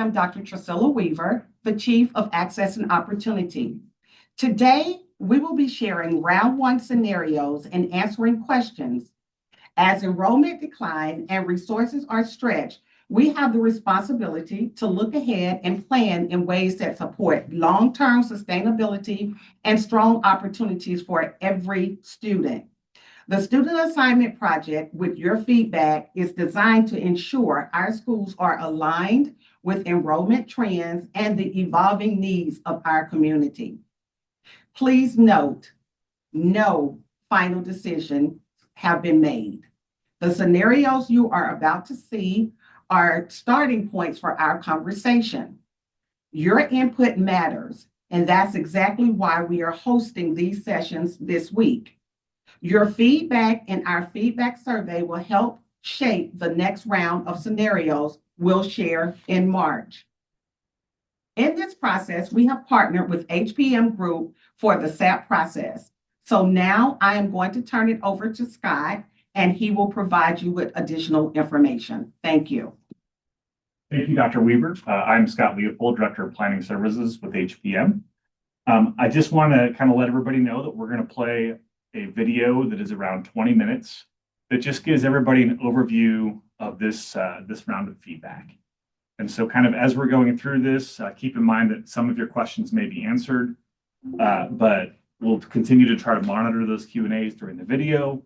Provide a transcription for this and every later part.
I'm Dr. Trisilla Weaver, the Chief of Access and Opportunity. Today, we will be sharing round one scenarios and answering questions. As enrollment declines and resources are stretched, we have the responsibility to look ahead and plan in ways that support long-term sustainability and strong opportunities for every student. The student assignment project, with your feedback, is designed to ensure our schools are aligned with enrollment trends and the evolving needs of our community. Please note, no final decisions have been made. The scenarios you are about to see are starting points for our conversation. Your input matters, and that's exactly why we are hosting these sessions this week. Your feedback and our feedback survey will help shape the next round of scenarios we'll share in March. In this process, we have partnered with HPM Group for the SAP process. So now I am going to turn it over to Scott, and he will provide you with additional information. Thank you. Thank you, Dr. Weaver. I'm Scott Leopold, Director of Planning Services with HPM. I just want to kind of let everybody know that we're going to play a video that is around 20 minutes that just gives everybody an overview of this round of feedback. And so kind of as we're going through this, keep in mind that some of your questions may be answered, but we'll continue to try to monitor those Q&As during the video,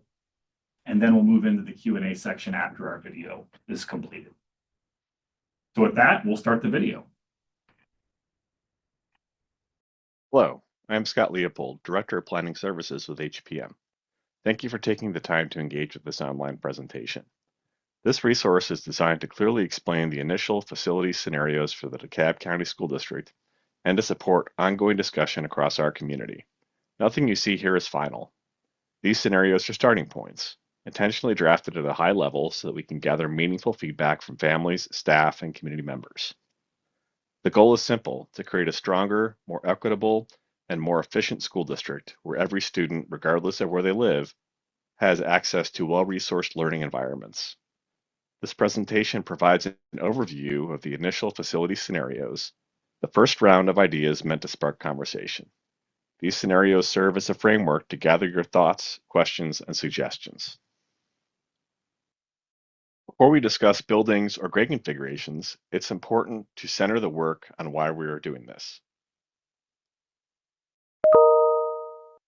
and then we'll move into the Q&A section after our video is completed. So with that, we'll start the video. Hello, I'm Scott Leopold, Director of Planning Services with HPM. Thank you for taking the time to engage with this online presentation. This resource is designed to clearly explain the initial facility scenarios for the DeKalb County School District and to support ongoing discussion across our community. Nothing you see here is final. These scenarios are starting points, intentionally drafted at a high level so that we can gather meaningful feedback from families, staff, and community members. The goal is simple: to create a stronger, more equitable, and more efficient school district where every student, regardless of where they live, has access to well-resourced learning environments. This presentation provides an overview of the initial facility scenarios, the first round of ideas meant to spark conversation. These scenarios serve as a framework to gather your thoughts, questions, and suggestions. Before we discuss buildings or grade configurations, it's important to center the work on why we are doing this.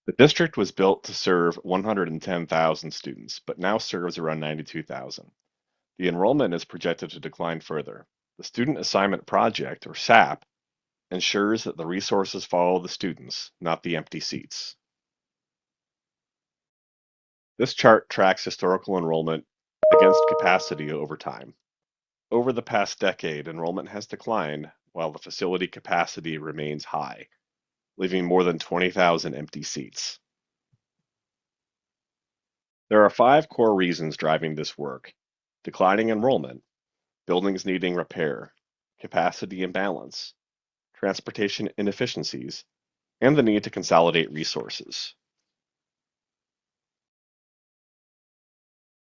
The district was built to serve 110,000 students, but now serves around 92,000. The enrollment is projected to decline further. The Student Assignment Project, or SAP, ensures that the resources follow the students, not the empty seats. This chart tracks historical enrollment against capacity over time. Over the past decade, enrollment has declined while the facility capacity remains high, leaving more than 20,000 empty seats. There are 5 core reasons driving this work: declining enrollment, buildings needing repair, capacity imbalance, transportation inefficiencies, and the need to consolidate resources.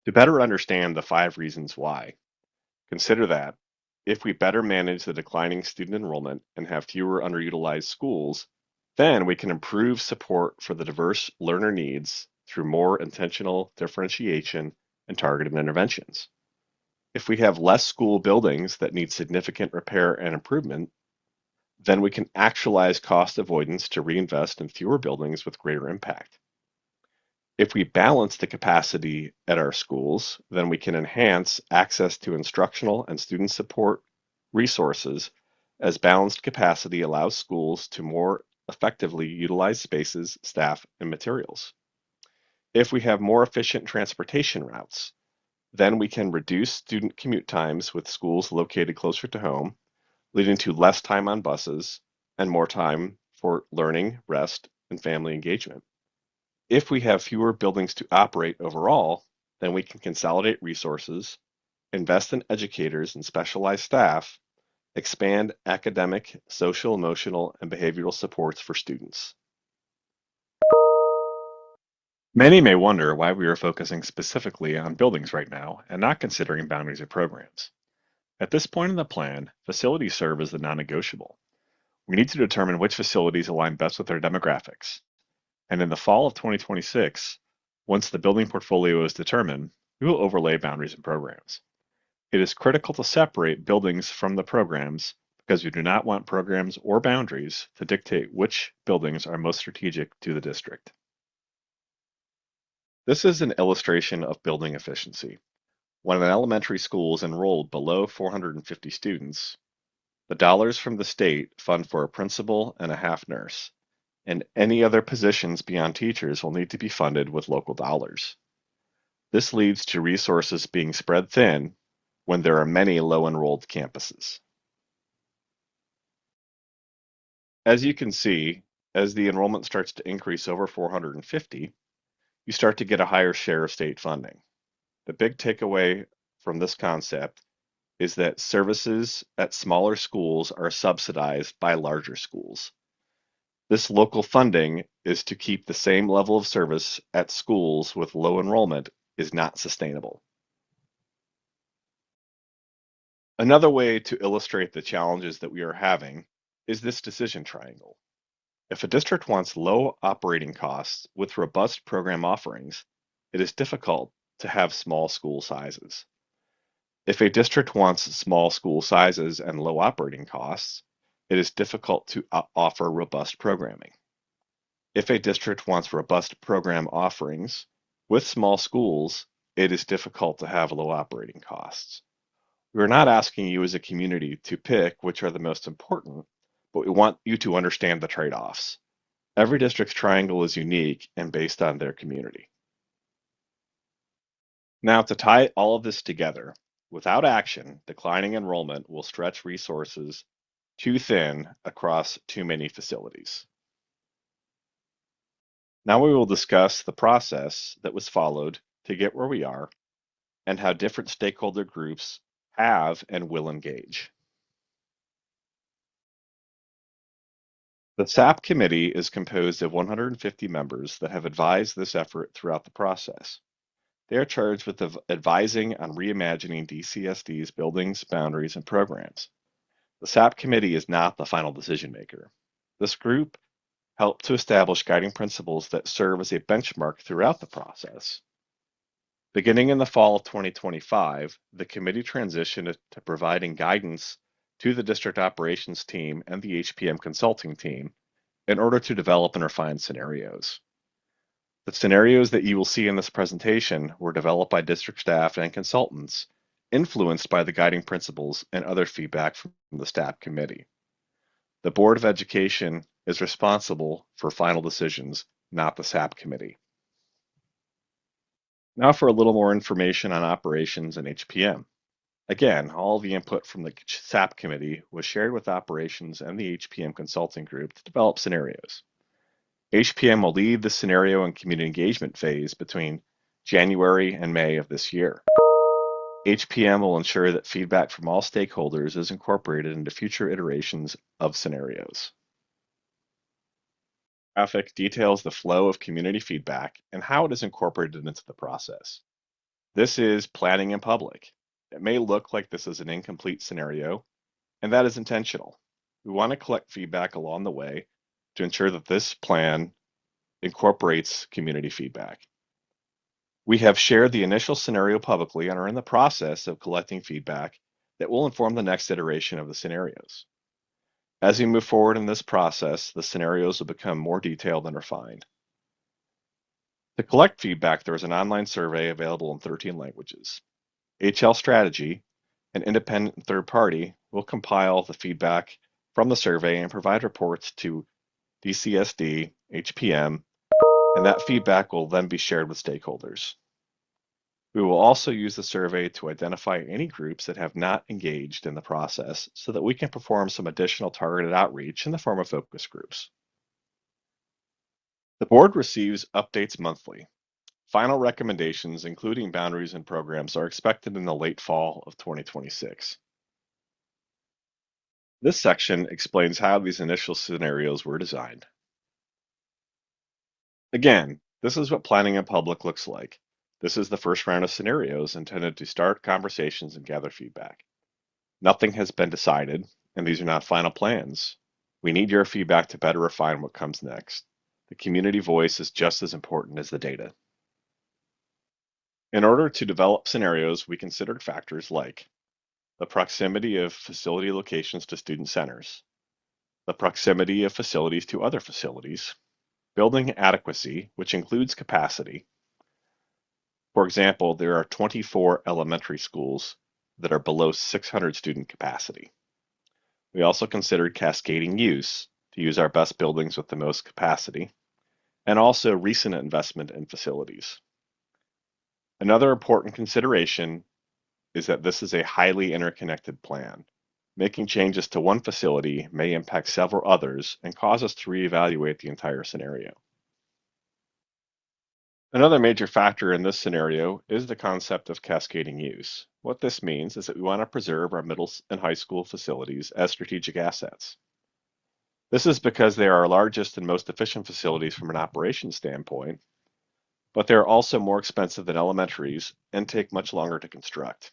To better understand the 5 reasons why, consider that if we better manage the declining student enrollment and have fewer underutilized schools, then we can improve support for the diverse learner needs through more intentional differentiation and targeted interventions. If we have less school buildings that need significant repair and improvement, then we can actualize cost avoidance to reinvest in fewer buildings with greater impact. If we balance the capacity at our schools, then we can enhance access to instructional and student support resources, as balanced capacity allows schools to more effectively utilize spaces, staff, and materials. If we have more efficient transportation routes, then we can reduce student commute times with schools located closer to home, leading to less time on buses and more time for learning, rest, and family engagement. If we have fewer buildings to operate overall, then we can consolidate resources, invest in educators and specialized staff, expand academic, social, emotional, and behavioral supports for students. Many may wonder why we are focusing specifically on buildings right now and not considering boundaries of programs. At this point in the plan, facilities serve as the non-negotiable. We need to determine which facilities align best with our demographics. And in the fall of 2026, once the building portfolio is determined, we will overlay boundaries and programs. It is critical to separate buildings from the programs because we do not want programs or boundaries to dictate which buildings are most strategic to the district. This is an illustration of building efficiency. When an elementary school is enrolled below 450 students, the dollars from the state fund for a principal and a half nurse, and any other positions beyond teachers will need to be funded with local dollars. This leads to resources being spread thin when there are many low-enrolled campuses. As you can see, as the enrollment starts to increase over 450, you start to get a higher share of state funding. The big takeaway from this concept is that services at smaller schools are subsidized by larger schools. This local funding is to keep the same level of service at schools with low enrollment is not sustainable. Another way to illustrate the challenges that we are having is this decision triangle. If a district wants low operating costs with robust program offerings, it is difficult to have small school sizes. If a district wants small school sizes and low operating costs, it is difficult to offer robust programming. If a district wants robust program offerings with small schools, it is difficult to have low operating costs. We are not asking you as a community to pick which are the most important, but we want you to understand the trade-offs. Every district's triangle is unique and based on their community. Now, to tie all of this together, without action, declining enrollment will stretch resources too thin across too many facilities. Now we will discuss the process that was followed to get where we are and how different stakeholder groups have and will engage. The SAP committee is composed of 150 members that have advised this effort throughout the process. They are charged with advising on reimagining DCSD's buildings, boundaries, and programs. The SAP committee is not the final decision maker. This group helped to establish guiding principles that serve as a benchmark throughout the process. Beginning in the fall of 2025, the committee transitioned to providing guidance to the district operations team and the HPM consulting team in order to develop and refine scenarios. The scenarios that you will see in this presentation were developed by district staff and consultants, influenced by the guiding principles and other feedback from the SAP committee. The Board of Education is responsible for final decisions, not the SAP committee. Now for a little more information on operations and HPM. Again, all the input from the SAP committee was shared with operations and the HPM consulting group to develop scenarios. HPM will lead the scenario and community engagement phase between January and May of this year. HPM will ensure that feedback from all stakeholders is incorporated into future iterations of scenarios. Graphic details the flow of community feedback and how it is incorporated into the process. This is planning in public. It may look like this is an incomplete scenario, and that is intentional. We want to collect feedback along the way to ensure that this plan incorporates community feedback. We have shared the initial scenario publicly and are in the process of collecting feedback that will inform the next iteration of the scenarios. As we move forward in this process, the scenarios will become more detailed and refined. To collect feedback, there is an online survey available in 13 languages. HL Strategy, an independent third party, will compile the feedback from the survey and provide reports to DCSD, HPM, and that feedback will then be shared with stakeholders. We will also use the survey to identify any groups that have not engaged in the process so that we can perform some additional targeted outreach in the form of focus groups. The board receives updates monthly. Final recommendations, including boundaries and programs, are expected in the late fall of 2026. This section explains how these initial scenarios were designed. Again, this is what planning in public looks like. This is the first round of scenarios intended to start conversations and gather feedback. Nothing has been decided, and these are not final plans. We need your feedback to better refine what comes next. The community voice is just as important as the data. In order to develop scenarios, we considered factors like the proximity of facility locations to student centers, the proximity of facilities to other facilities, building adequacy, which includes capacity. For example, there are 24 elementary schools that are below 600 student capacity. We also considered cascading use to use our best buildings with the most capacity, and also recent investment in facilities. Another important consideration is that this is a highly interconnected plan. Making changes to one facility may impact several others and cause us to reevaluate the entire scenario. Another major factor in this scenario is the concept of cascading use. What this means is that we want to preserve our middle and high school facilities as strategic assets. This is because they are our largest and most efficient facilities from an operations standpoint, but they are also more expensive than elementaries and take much longer to construct.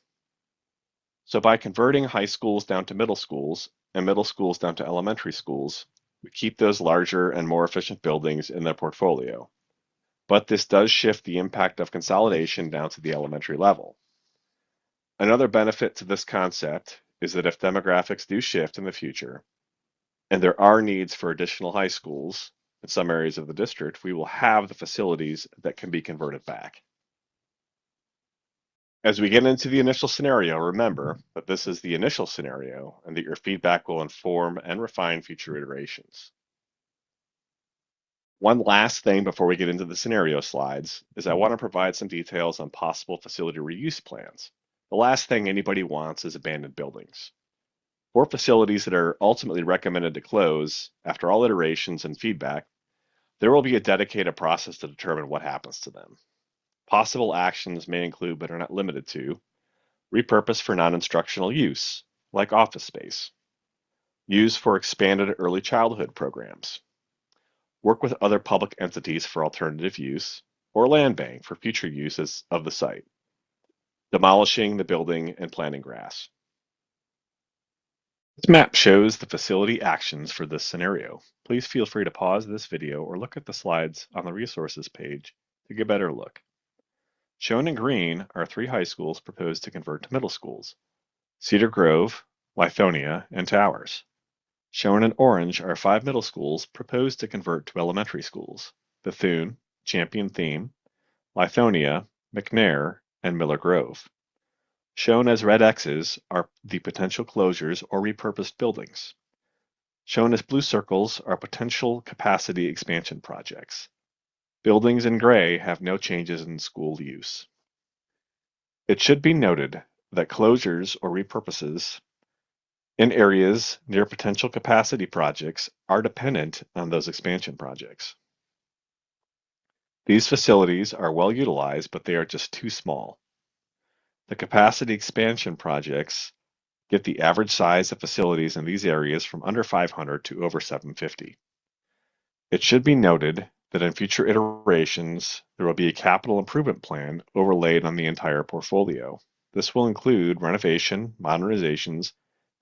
So by converting high schools down to middle schools and middle schools down to elementary schools, we keep those larger and more efficient buildings in their portfolio. But this does shift the impact of consolidation down to the elementary level. Another benefit to this concept is that if demographics do shift in the future, and there are needs for additional high schools in some areas of the district, we will have the facilities that can be converted back. As we get into the initial scenario, remember that this is the initial scenario and that your feedback will inform and refine future iterations. One last thing before we get into the scenario slides is I want to provide some details on possible facility reuse plans. The last thing anybody wants is abandoned buildings. For facilities that are ultimately recommended to close, after all iterations and feedback, there will be a dedicated process to determine what happens to them. Possible actions may include, but are not limited to, repurpose for non-instructional use, like office space, use for expanded early childhood programs, work with other public entities for alternative use, or land bank for future uses of the site, demolishing the building and planting grass. This map shows the facility actions for this scenario. Please feel free to pause this video or look at the slides on the resources page to get a better look. Shown in green are 3 high schools proposed to convert to middle schools: Cedar Grove, Lithonia, and Towers. Shown in orange are 5 middle schools proposed to convert to elementary schools: Bethune, Champion Theme, Lithonia, McNair, and Miller Grove. Shown as red X's are the potential closures or repurposed buildings. Shown as blue circles are potential capacity expansion projects. Buildings in gray have no changes in school use. It should be noted that closures or repurposes in areas near potential capacity projects are dependent on those expansion projects. These facilities are well utilized, but they are just too small. The capacity expansion projects get the average size of facilities in these areas from under 500 to over 750. It should be noted that in future iterations, there will be a capital improvement plan overlaid on the entire portfolio. This will include renovation, modernizations,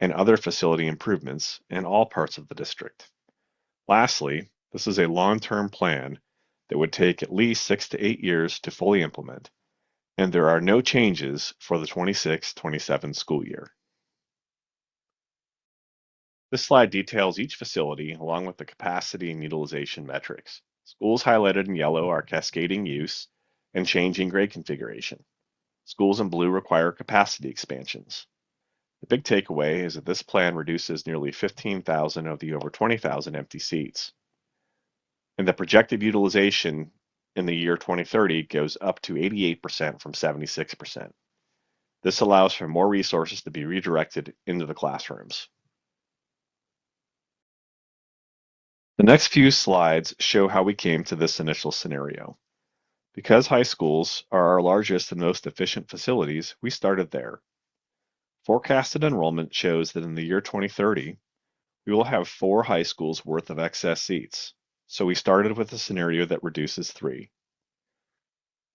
and other facility improvements in all parts of the district. Lastly, this is a long-term plan that would take at least 6 to 8 years to fully implement, and there are no changes for the 26-27 school year. This slide details each facility along with the capacity and utilization metrics. Schools highlighted in yellow are cascading use and changing grade configuration. Schools in blue require capacity expansions. The big takeaway is that this plan reduces nearly 15,000 of the over 20,000 empty seats. And the projected utilization in the year 2030 goes up to 88% from 76%. This allows for more resources to be redirected into the classrooms. The next few slides show how we came to this initial scenario. Because high schools are our largest and most efficient facilities, we started there. Forecasted enrollment shows that in the year 2030, we will have 4 high schools worth of excess seats. So we started with a scenario that reduces 3.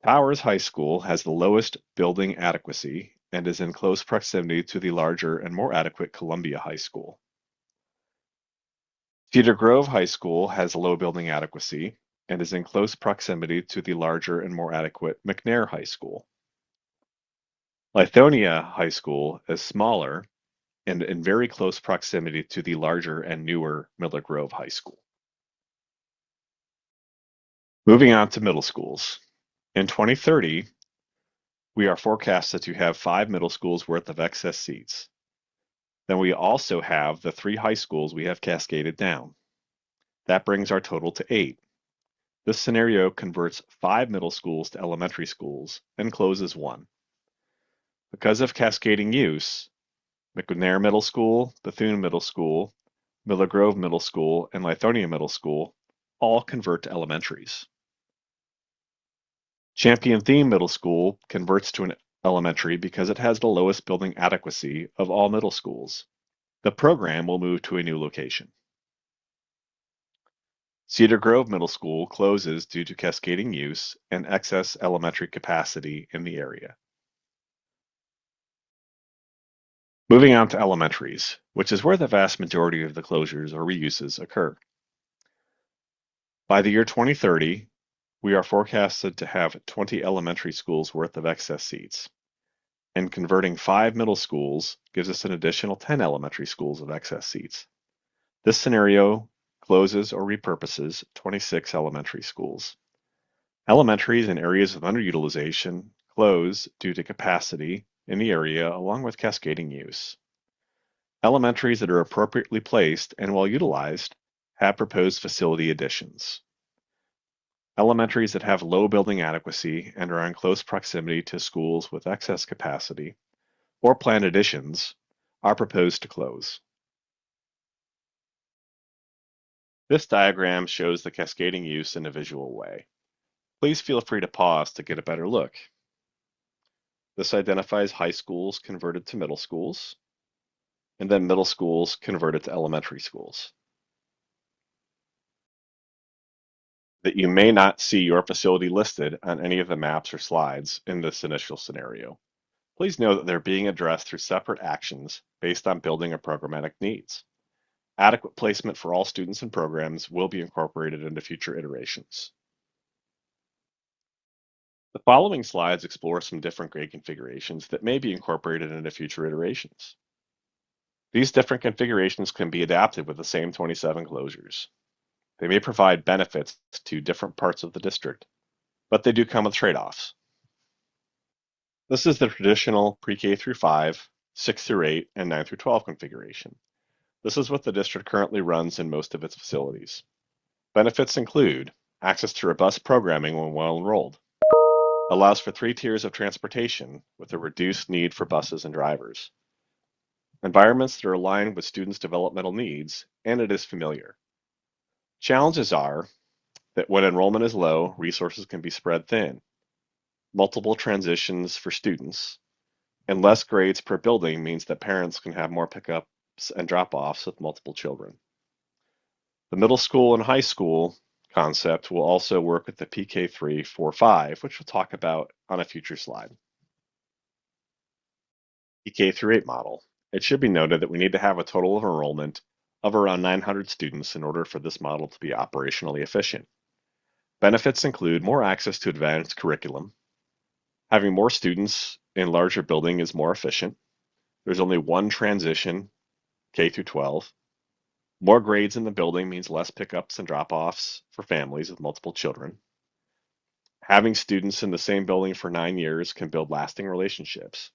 Towers High School has the lowest building adequacy and is in close proximity to the larger and more adequate Columbia High School. Cedar Grove High School has low building adequacy and is in close proximity to the larger and more adequate McNair High School. Lithonia High School is smaller and in very close proximity to the larger and newer Miller Grove High School. Moving on to middle schools. In 2030, we are forecasted to have 5 middle schools worth of excess seats. Then we also have the 3 high schools we have cascaded down. That brings our total to 8. This scenario converts 5 middle schools to elementary schools and closes 1. Because of cascading use, McNair Middle School, Bethune Middle School, Miller Grove Middle School, and Lithonia Middle School all convert to elementaries. Champion Theme Middle School converts to an elementary because it has the lowest building adequacy of all middle schools. The program will move to a new location. Cedar Grove Middle School closes due to cascading use and excess elementary capacity in the area. Moving on to elementaries, which is where the vast majority of the closures or reuses occur. By the year 2030, we are forecasted to have 20 elementary schools worth of excess seats, and converting 5 middle schools gives us an additional 10 elementary schools of excess seats. This scenario closes or repurposes 26 elementary schools. Elementaries in areas of underutilization close due to capacity in the area along with cascading use. Elementaries that are appropriately placed and well utilized have proposed facility additions. Elementaries that have low building adequacy and are in close proximity to schools with excess capacity or planned additions are proposed to close. This diagram shows the cascading use in a visual way. Please feel free to pause to get a better look. This identifies high schools converted to middle schools, and then middle schools converted to elementary schools. That you may not see your facility listed on any of the maps or slides in this initial scenario. Please know that they're being addressed through separate actions based on building or programmatic needs. Adequate placement for all students and programs will be incorporated into future iterations. The following slides explore some different grade configurations that may be incorporated into future iterations. These different configurations can be adapted with the same 27 closures. They may provide benefits to different parts of the district, but they do come with trade-offs. This is the traditional pre-K through 5, 6 through 8, and 9 through 12 configuration. This is what the district currently runs in most of its facilities. Benefits include access to robust programming when well enrolled, allows for 3 tiers of transportation with a reduced need for buses and drivers, environments that are aligned with students' developmental needs, and it is familiar. Challenges are that when enrollment is low, resources can be spread thin, multiple transitions for students, and less grades per building means that parents can have more pickups and drop-offs with multiple children. The middle school and high school concept will also work with the PK3, 4, 5, which we'll talk about on a future slide. PK through 8 model. It should be noted that we need to have a total of enrollment of around 900 students in order for this model to be operationally efficient. Benefits include more access to advanced curriculum. Having more students in larger building is more efficient. There's only one transition, K through 12. More grades in the building means less pickups and drop-offs for families with multiple children. Having students in the same building for 9 years can build lasting relationships.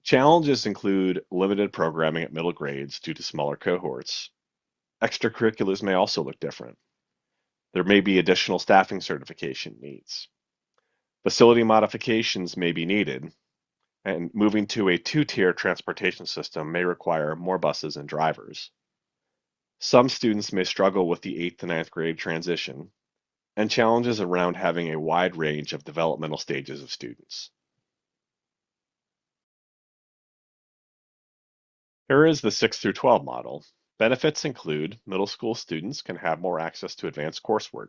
Challenges include limited programming at middle grades due to smaller cohorts. Extracurriculars may also look different. There may be additional staffing certification needs. Facility modifications may be needed, and moving to a 2-tier transportation system may require more buses and drivers. Some students may struggle with the 8th to 9th grade transition, and challenges around having a wide range of developmental stages of students. Here is the 6 through 12 model. Benefits include middle school students can have more access to advanced coursework.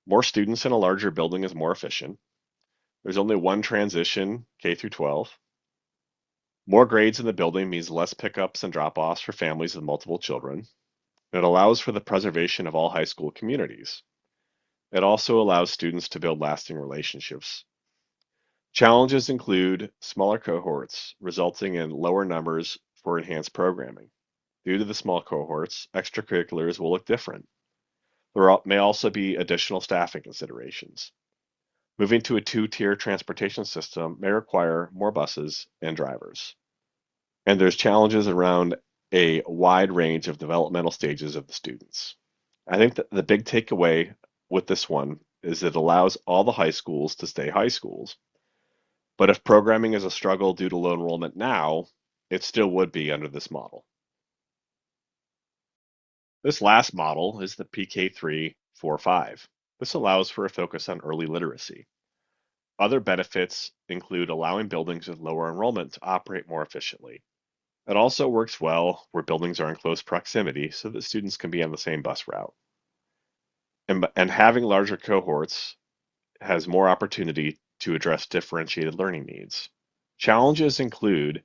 More students in a larger building is more efficient. There's only one transition, K through 12. More grades in the building means less pickups and drop-offs for families with multiple children. It allows for the preservation of all high school communities. It also allows students to build lasting relationships. Challenges include smaller cohorts, resulting in lower numbers for enhanced programming. Due to the small cohorts, extracurriculars will look different. There may also be additional staffing considerations. Moving to a two-tier transportation system may require more buses and drivers. And there's challenges around a wide range of developmental stages of the students. I think that the big takeaway with this one is it allows all the high schools to stay high schools. But if programming is a struggle due to low enrollment now, it still would be under this model. This last model is the PK3-4-5. This allows for a focus on early literacy. Other benefits include allowing buildings with lower enrollment to operate more efficiently. It also works well where buildings are in close proximity so that students can be on the same bus route. And having larger cohorts has more opportunity to address differentiated learning needs. Challenges include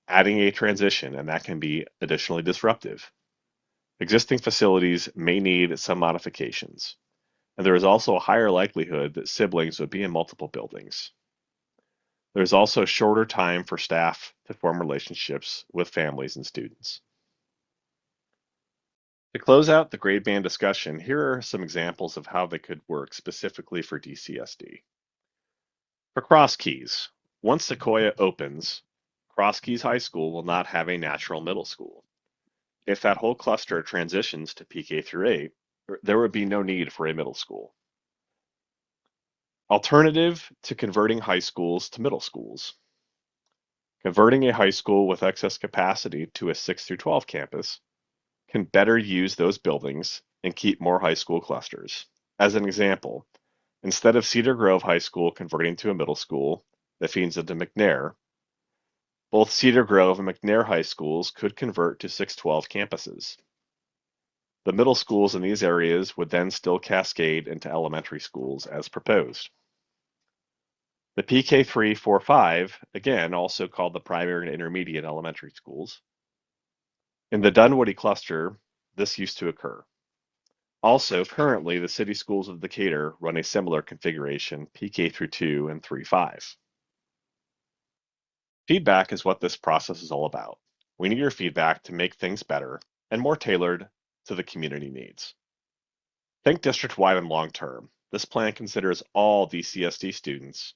adding a transition, and that can be additionally disruptive. Existing facilities may need some modifications, and there is also a higher likelihood that siblings would be in multiple buildings. There's also shorter time for staff to form relationships with families and students. To close out the grade band discussion, here are some examples of how they could work specifically for DCSD. For cross keys, once Sequoia opens, Cross Keys High School will not have a natural middle school. If that whole cluster transitions to PK through 8, there would be no need for a middle school. Alternative to converting high schools to middle schools. Converting a high school with excess capacity to a 6 through 12 campus can better use those buildings and keep more high school clusters. As an example, instead of Cedar Grove High School converting to a middle school that feeds into McNair, both Cedar Grove and McNair High Schools could convert to 612 campuses. The middle schools in these areas would then still cascade into elementary schools as proposed. The PK3-4-5, again also called the primary and intermediate elementary schools. In the Dunwoody cluster, this used to occur. Also, currently, the city schools of Decatur run a similar configuration, PK through 2 and 3-5. Feedback is what this process is all about. We need your feedback to make things better and more tailored to the community needs. Think district-wide and long-term. This plan considers all DCSD students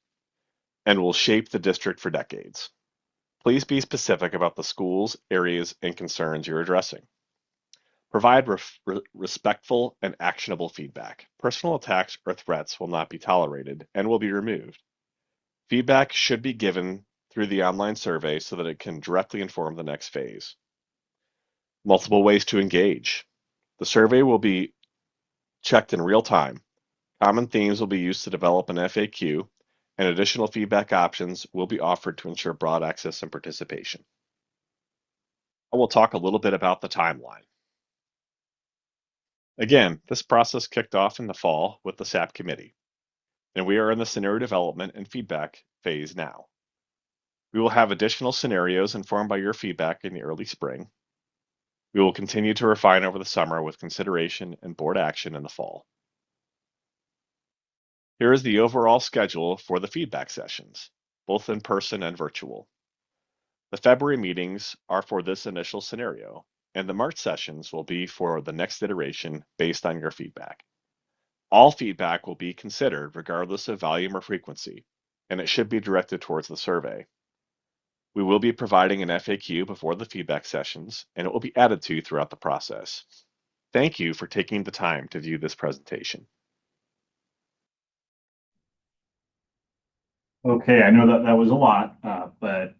and will shape the district for decades. Please be specific about the schools, areas, and concerns you're addressing. Provide respectful and actionable feedback. Personal attacks or threats will not be tolerated and will be removed. Feedback should be given through the online survey so that it can directly inform the next phase. Multiple ways to engage. The survey will be checked in real time. Common themes will be used to develop an FAQ, and additional feedback options will be offered to ensure broad access and participation. I will talk a little bit about the timeline. Again, this process kicked off in the fall with the SAP committee, and we are in the scenario development and feedback phase now. We will have additional scenarios informed by your feedback in the early spring. We will continue to refine over the summer with consideration and board action in the fall. Here is the overall schedule for the feedback sessions, both in person and virtual. The February meetings are for this initial scenario, and the March sessions will be for the next iteration based on your feedback. All feedback will be considered regardless of volume or frequency, and it should be directed towards the survey. We will be providing an FAQ before the feedback sessions, and it will be added to throughout the process. Thank you for taking the time to view this presentation. Okay, I know that was a lot, but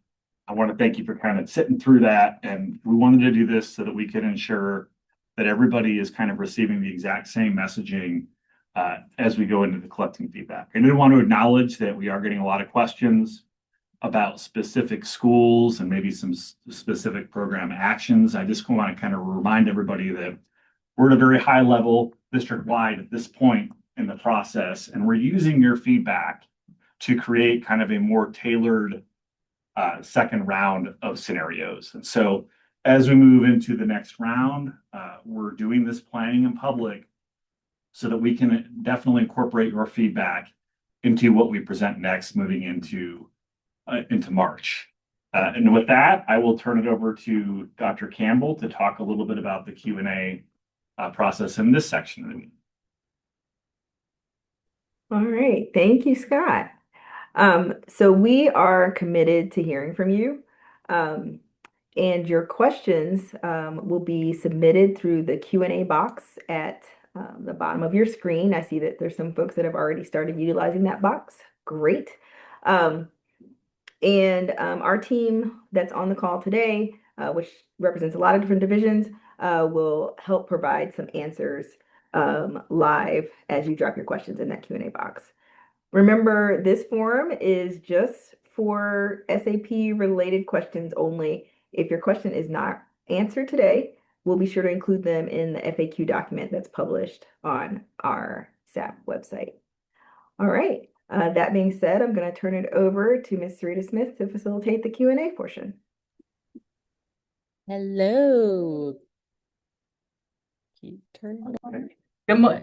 I want to thank you for kind of sitting through that. And we wanted to do this so that we can ensure that everybody is kind of receiving the exact same messaging as we go into the collecting feedback. I do want to acknowledge that we are getting a lot of questions about specific schools and maybe some specific program actions. I just want to kind of remind everybody that we're at a very high level district-wide at this point in the process, and we're using your feedback to create kind of a more tailored second round of scenarios. And so as we move into the next round, we're doing this planning in public so that we can definitely incorporate your feedback into what we present next, moving into March. And with that, I will turn it over to Dr. Campbell to talk a little bit about the Q&A process in this section of the meeting. All right, thank you, Scott. So we are committed to hearing from you, and your questions will be submitted through the Q&A box at the bottom of your screen. I see that there's some folks that have already started utilizing that box. Great. Our team that's on the call today, which represents a lot of different divisions, will help provide some answers live as you drop your questions in that Q&A box. Remember, this forum is just for SAP related questions only. If your question is not answered today, we'll be sure to include them in the FAQ document that's published on our SAP website. All right. That being said, I'm going to turn it over to Ms. Sarita Smith to facilitate the Q&A portion. Hello. Keep turning on.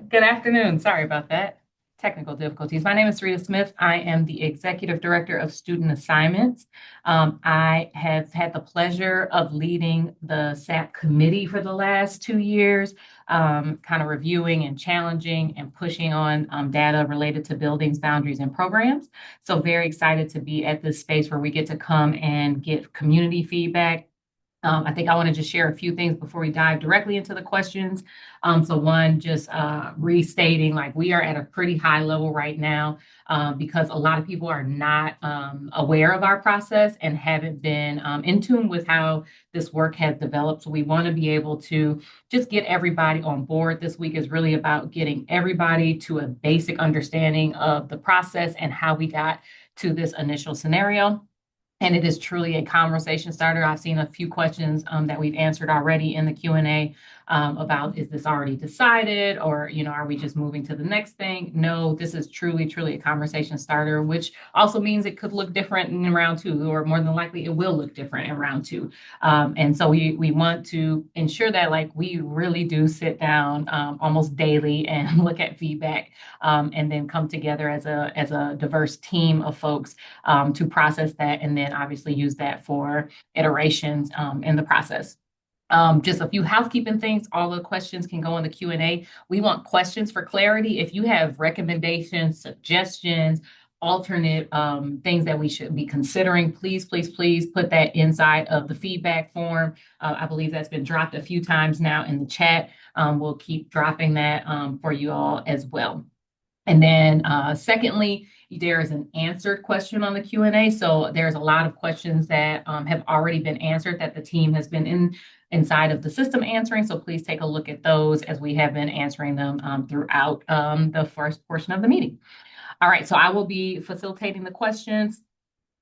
Good afternoon. Sorry about that. Technical difficulties. My name is Sarita Smith. I am the Executive Director of Student Assignments. I have had the pleasure of leading the SAP committee for the last 2 years, kind of reviewing and challenging and pushing on data related to buildings, boundaries, and programs. So very excited to be at this space where we get to come and get community feedback. I think I want to just share a few things before we dive directly into the questions. So one, just restating, like we are at a pretty high level right now because a lot of people are not aware of our process and haven't been in tune with how this work has developed. So we want to be able to just get everybody on board. This week is really about getting everybody to a basic understanding of the process and how we got to this initial scenario. And it is truly a conversation starter. I've seen a few questions that we've answered already in the Q&A about, is this already decided? Or, are we just moving to the next thing? No, this is truly, truly a conversation starter, which also means it could look different in round 2, or more than likely it will look different in round 2. And so we want to ensure that we really do sit down almost daily and look at feedback and then come together as a diverse team of folks to process that, and then obviously use that for iterations in the process. Just a few housekeeping things. All the questions can go in the Q&A. We want questions for clarity. If you have recommendations, suggestions, alternate things that we should be considering, please, please, please put that inside of the feedback form. I believe that's been dropped a few times now in the chat. We'll keep dropping that for you all as well. And then secondly, there is an answered question on the Q&A. So there's a lot of questions that have already been answered that the team has been inside of the system answering. So please take a look at those as we have been answering them throughout the first portion of the meeting. All right, so I will be facilitating the questions.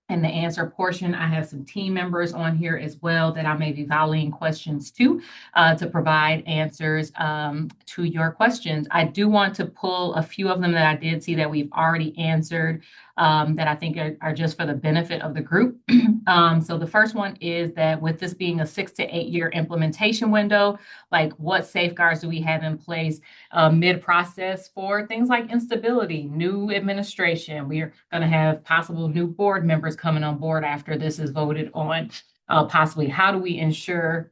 In the answer portion, I have some team members on here as well that I may be volleying questions to provide answers to your questions. I do want to pull a few of them that I did see that we've already answered that I think are just for the benefit of the group. So the first one is that with this being a 6 to 8 year implementation window, what safeguards do we have in place mid-process for things like instability, new administration? We are going to have possible new board members coming on board after this is voted on. Possibly, how do we ensure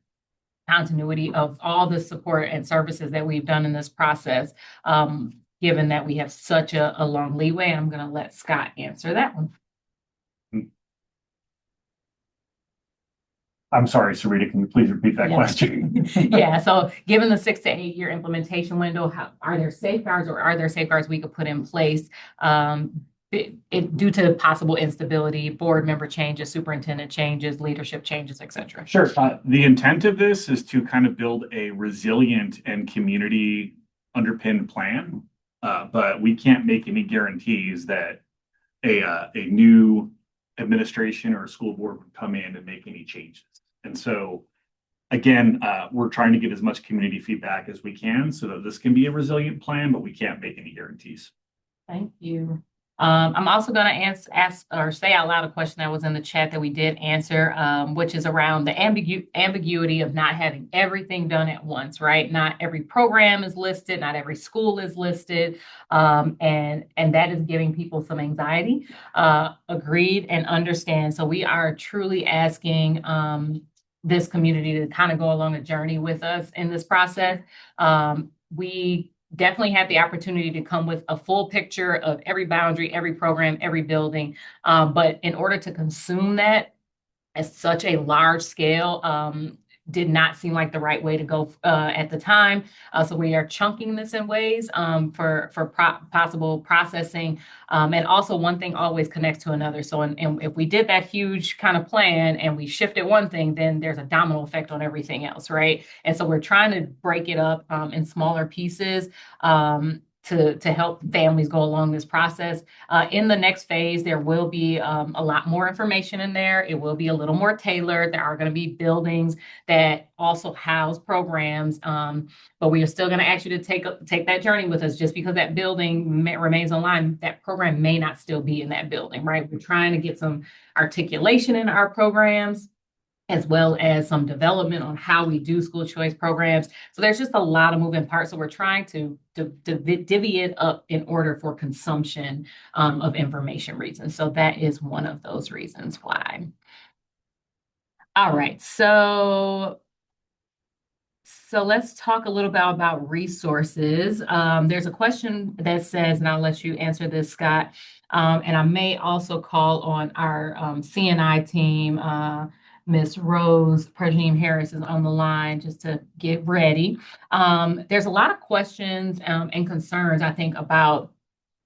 continuity of all the support and services that we've done in this process, given that we have such a long leeway? I'm going to let Scott answer that one. I'm sorry, Sarita, can you please repeat that question? Yeah, so given the 6 to 8 year implementation window, are there safeguards we could put in place due to possible instability, board member changes, superintendent changes, leadership changes, et cetera? Sure. The intent of this is to kind of build a resilient and community underpinned plan, but we can't make any guarantees that a new administration or a school board would come in and make any changes. And so, again, we're trying to get as much community feedback as we can so that this can be a resilient plan, but we can't make any guarantees. Thank you. I'm also going to ask or say out loud a question that was in the chat that we did answer, which is around the ambiguity of not having everything done at once, right? Not every program is listed, not every school is listed, and that is giving people some anxiety. Agreed and understand. So we are truly asking this community to kind of go along a journey with us in this process. We definitely had the opportunity to come with a full picture of every boundary, every program, every building. But in order to consume that at such a large scale, did not seem like the right way to go at the time. So we are chunking this in ways for possible processing. And also one thing always connects to another. So and if we did that huge kind of plan and we shifted one thing, then there's a domino effect on everything else, right? And so we're trying to break it up in smaller pieces to help families go along this process. In the next phase, there will be a lot more information in there. It will be a little more tailored. There are going to be buildings that also house programs, but we are still going to ask you to take that journey with us. Just because that building remains online, that program may not still be in that building, right? We're trying to get some articulation in our programs, as well as some development on how we do school choice programs. So there's just a lot of moving parts. So we're trying to divvy it up in order for consumption of information reasons. So that is one of those reasons why. All right, so let's talk a little bit about resources. There's a question that says, and I'll let you answer this, Scott, and I may also call on our CNI team, Miss Rose Prajim Harris is on the line just to get ready. There's a lot of questions and concerns, I think, about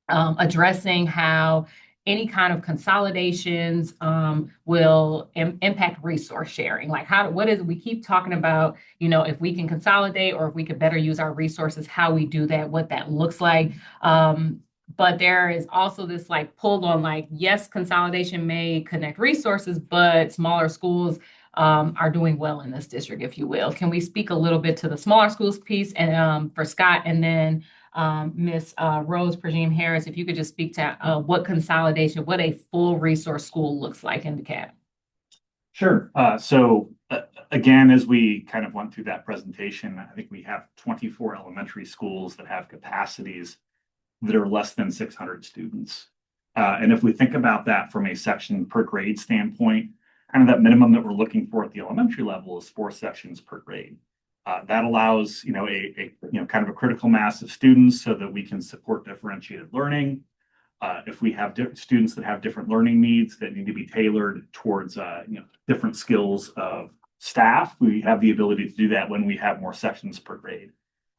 addressing how any kind of consolidations will impact resource sharing. Like we keep talking about, if we can consolidate or if we could better use our resources, how we do that, what that looks like. But there is also this pull on yes, consolidation may connect resources, but smaller schools are doing well in this district, if you will. Can we speak a little bit to the smaller schools piece and for Scott, and then Ms. Rose Prajim Harris, if you could just speak to what consolidation, what a full resource school looks like in DeKalb. Sure. So again, as we kind of went through that presentation, I think we have 24 elementary schools that have capacities that are less than 600 students. And if we think about that from a section per grade standpoint, kind of that minimum that we're looking for at the elementary level is 4 sections per grade. That allows, a kind of a critical mass of students so that we can support differentiated learning. If we have students that have different learning needs that need to be tailored towards, different skills of staff, we have the ability to do that when we have more sections per grade.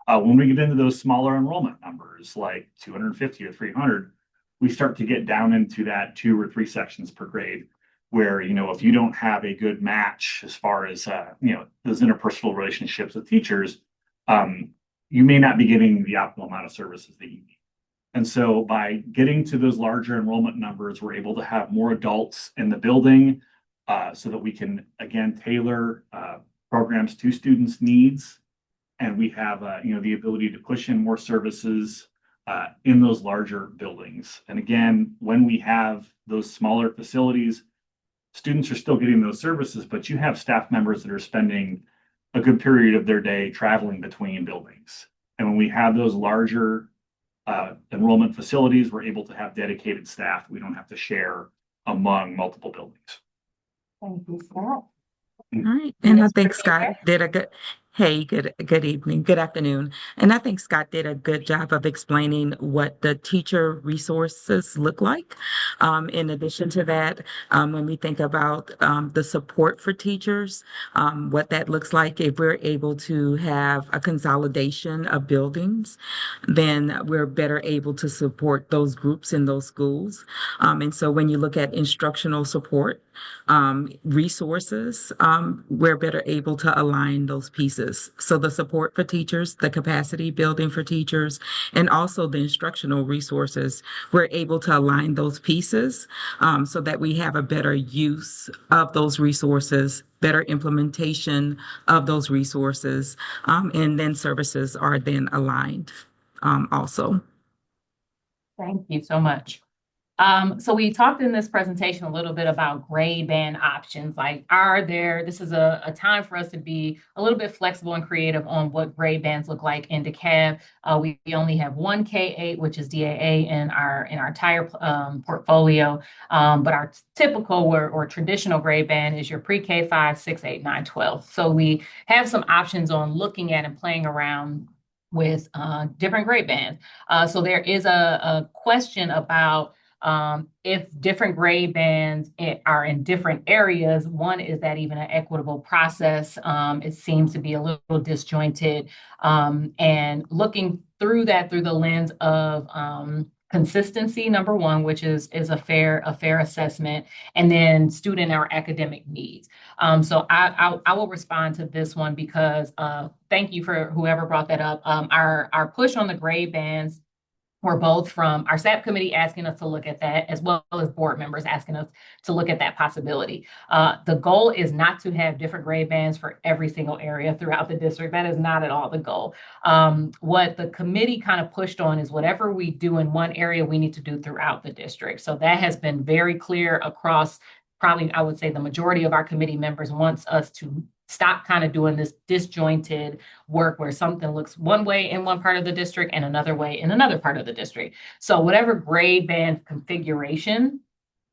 When we get into those smaller enrollment numbers, like 250 or 300, we start to get down into that 2 or 3 sections per grade, where, if you don't have a good match as far as, those interpersonal relationships with teachers, you may not be getting the optimal amount of services that you need. And so by getting to those larger enrollment numbers, we're able to have more adults in the building so that we can, again, tailor programs to students' needs. And we have, the ability to push in more services in those larger buildings. And again, when we have those smaller facilities, students are still getting those services, but you have staff members that are spending a good period of their day traveling between buildings. And when we have those larger enrollment facilities, we're able to have dedicated staff. We don't have to share among multiple buildings. Thank you, Scott. All right. And I think Scott did a good evening, good afternoon. And I think Scott did a good job of explaining what the teacher resources look like. In addition to that, when we think about the support for teachers, what that looks like, if we're able to have a consolidation of buildings, then we're better able to support those groups in those schools. And so when you look at instructional support, resources, we're better able to align those pieces. So the support for teachers, the capacity building for teachers, and also the instructional resources, we're able to align those pieces so that we have a better use of those resources, better implementation of those resources, and then services are then aligned also. Thank you so much. So we talked in this presentation a little bit about grade band options. Like, this is a time for us to be a little bit flexible and creative on what grade bands look like in DeKalb. We only have one K-8, which is DAA in our entire portfolio. But our typical or traditional grade band is your pre-K 5, 6, 8, 9, 12. So we have some options on looking at and playing around with different grade bands. So there is a question about if different grade bands are in different areas. One, is that even an equitable process? It seems to be a little disjointed. And looking through that through the lens of consistency, number one, which is a fair assessment, and then student or academic needs. So I will respond to this one because thank you for whoever brought that up. Our push on the grade bands were both from our SAP committee asking us to look at that, as well as board members asking us to look at that possibility. The goal is not to have different grade bands for every single area throughout the district. That is not at all the goal. What the committee kind of pushed on is whatever we do in one area, we need to do throughout the district. So that has been very clear across, probably, I would say, the majority of our committee members wants us to stop kind of doing this disjointed work where something looks one way in one part of the district and another way in another part of the district. So whatever grade band configuration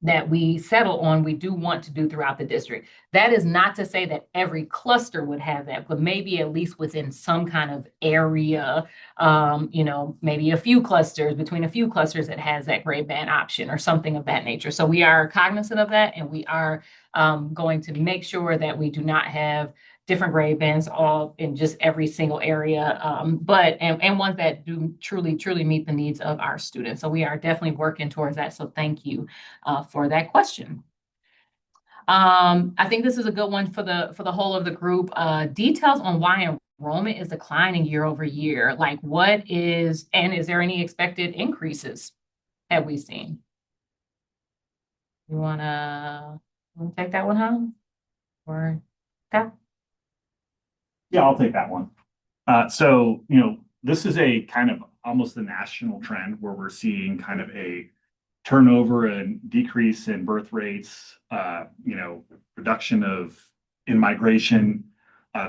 that we settle on, we do want to do throughout the district. That is not to say that every cluster would have that, but maybe at least within some kind of area, maybe a few clusters, between a few clusters that has that grade band option or something of that nature. So we are cognizant of that, and we are going to make sure that we do not have different grade bands all in just every single area, but ones that do truly meet the needs of our students. So we are definitely working towards that. So thank you for that question. I think this is a good one for the whole of the group. Details on why enrollment is declining year over year. Like, is there any expected increases that we've seen? You wanna take that one home? Or that? Yeah, I'll take that one. So, this is a kind of almost a national trend where we're seeing kind of a turnover and decrease in birth rates, reduction in migration.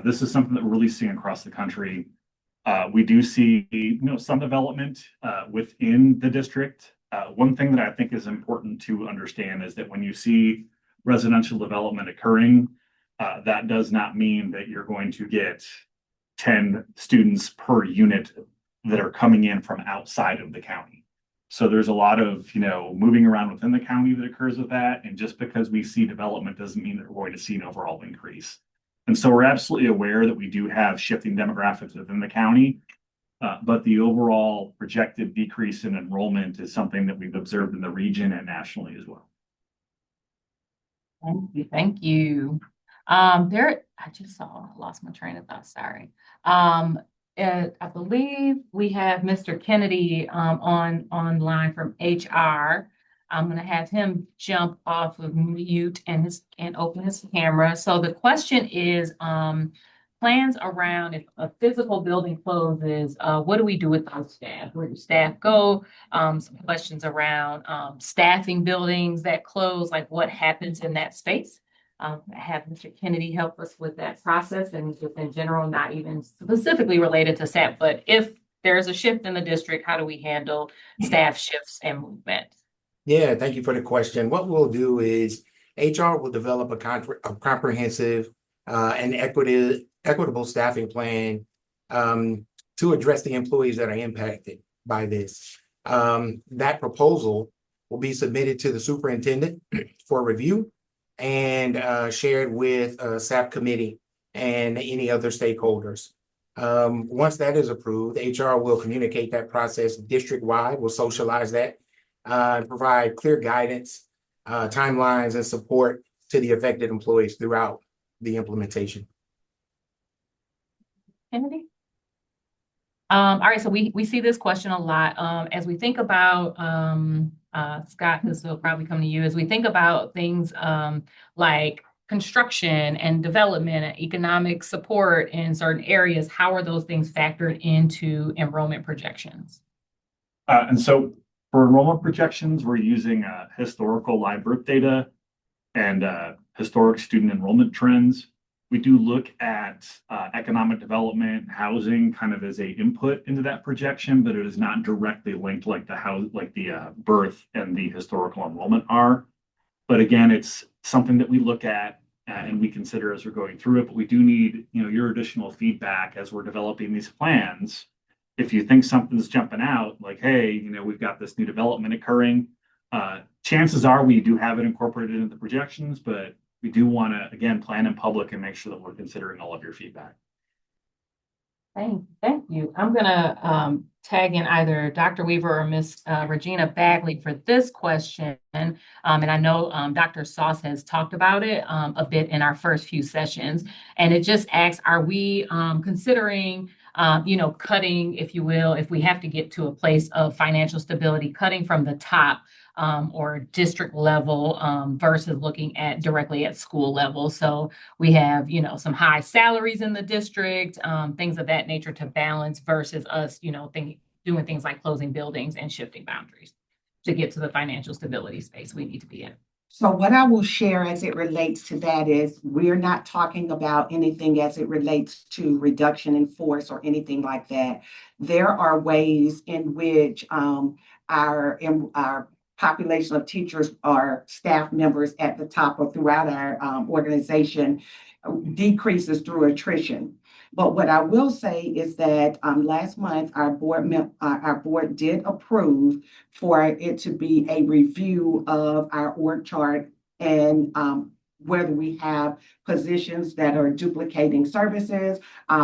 This is something that we're really seeing across the country. We do see, some development within the district. One thing that I think is important to understand is that when you see residential development occurring, that does not mean that you're going to get 10 students per unit that are coming in from outside of the county. So there's a lot of, moving around within the county that occurs with that. And just because we see development doesn't mean that we're going to see an overall increase. And so we're absolutely aware that we do have shifting demographics within the county, but the overall projected decrease in enrollment is something that we've observed in the region and nationally as well. Thank you. I lost my train of thought, sorry. I believe we have Mr. Kennedy online from HR. I'm going to have him jump off of mute and open his camera. So the question is, plans around if a physical building closes, what do we do with those staff? Where do staff go? Some questions around staffing buildings that close, like what happens in that space. Have Mr. Kennedy help us with that process, and just in general, not even specifically related to SAP, but if there's a shift in the district, how do we handle staff shifts and movement? Yeah, thank you for the question. What we'll do is HR will develop a comprehensive and equitable staffing plan to address the employees that are impacted by this. That proposal will be submitted to the superintendent for review and shared with SAP committee and any other stakeholders. Once that is approved, HR will communicate that process district-wide, will socialize that, and provide clear guidance, timelines, and support to the affected employees throughout the implementation. Kennedy? All right, so we see this question a lot. As we think about, Scott, this will probably come to you, as we think about things like construction and development and economic support in certain areas, how are those things factored into enrollment projections? And so For enrollment projections, we're using historical live birth data and historic student enrollment trends. We do look at economic development, housing, kind of as a input into that projection, but it is not directly linked like the birth and the historical enrollment are. But again, it's something that we look at and we consider as we're going through it. But we do need, your additional feedback as we're developing these plans. If you think something's jumping out, like, hey, we've got this new development occurring, chances are we do have it incorporated into the projections, but we do want to, again, plan in public and make sure that we're considering all of your feedback. Thank you. I'm going to tag in either Dr. Weaver or Miss Regina Bagley for this question. And I know Dr. Sauce has talked about it a bit in our first few sessions. And it just asks, are we considering cutting, if you will, if we have to get to a place of financial stability, cutting from the top or district level versus looking at directly at school level. So we have, some high salaries in the district, things of that nature to balance versus us, doing things like closing buildings and shifting boundaries to get to the financial stability space we need to be in. So what I will share as it relates to that is we're not talking about anything as it relates to reduction in force or anything like that. There are ways in which our population of teachers or staff members at the top or throughout our organization decreases through attrition. But what I will say is that last month our board did approve for it to be a review of our org chart and whether we have positions that are duplicating services.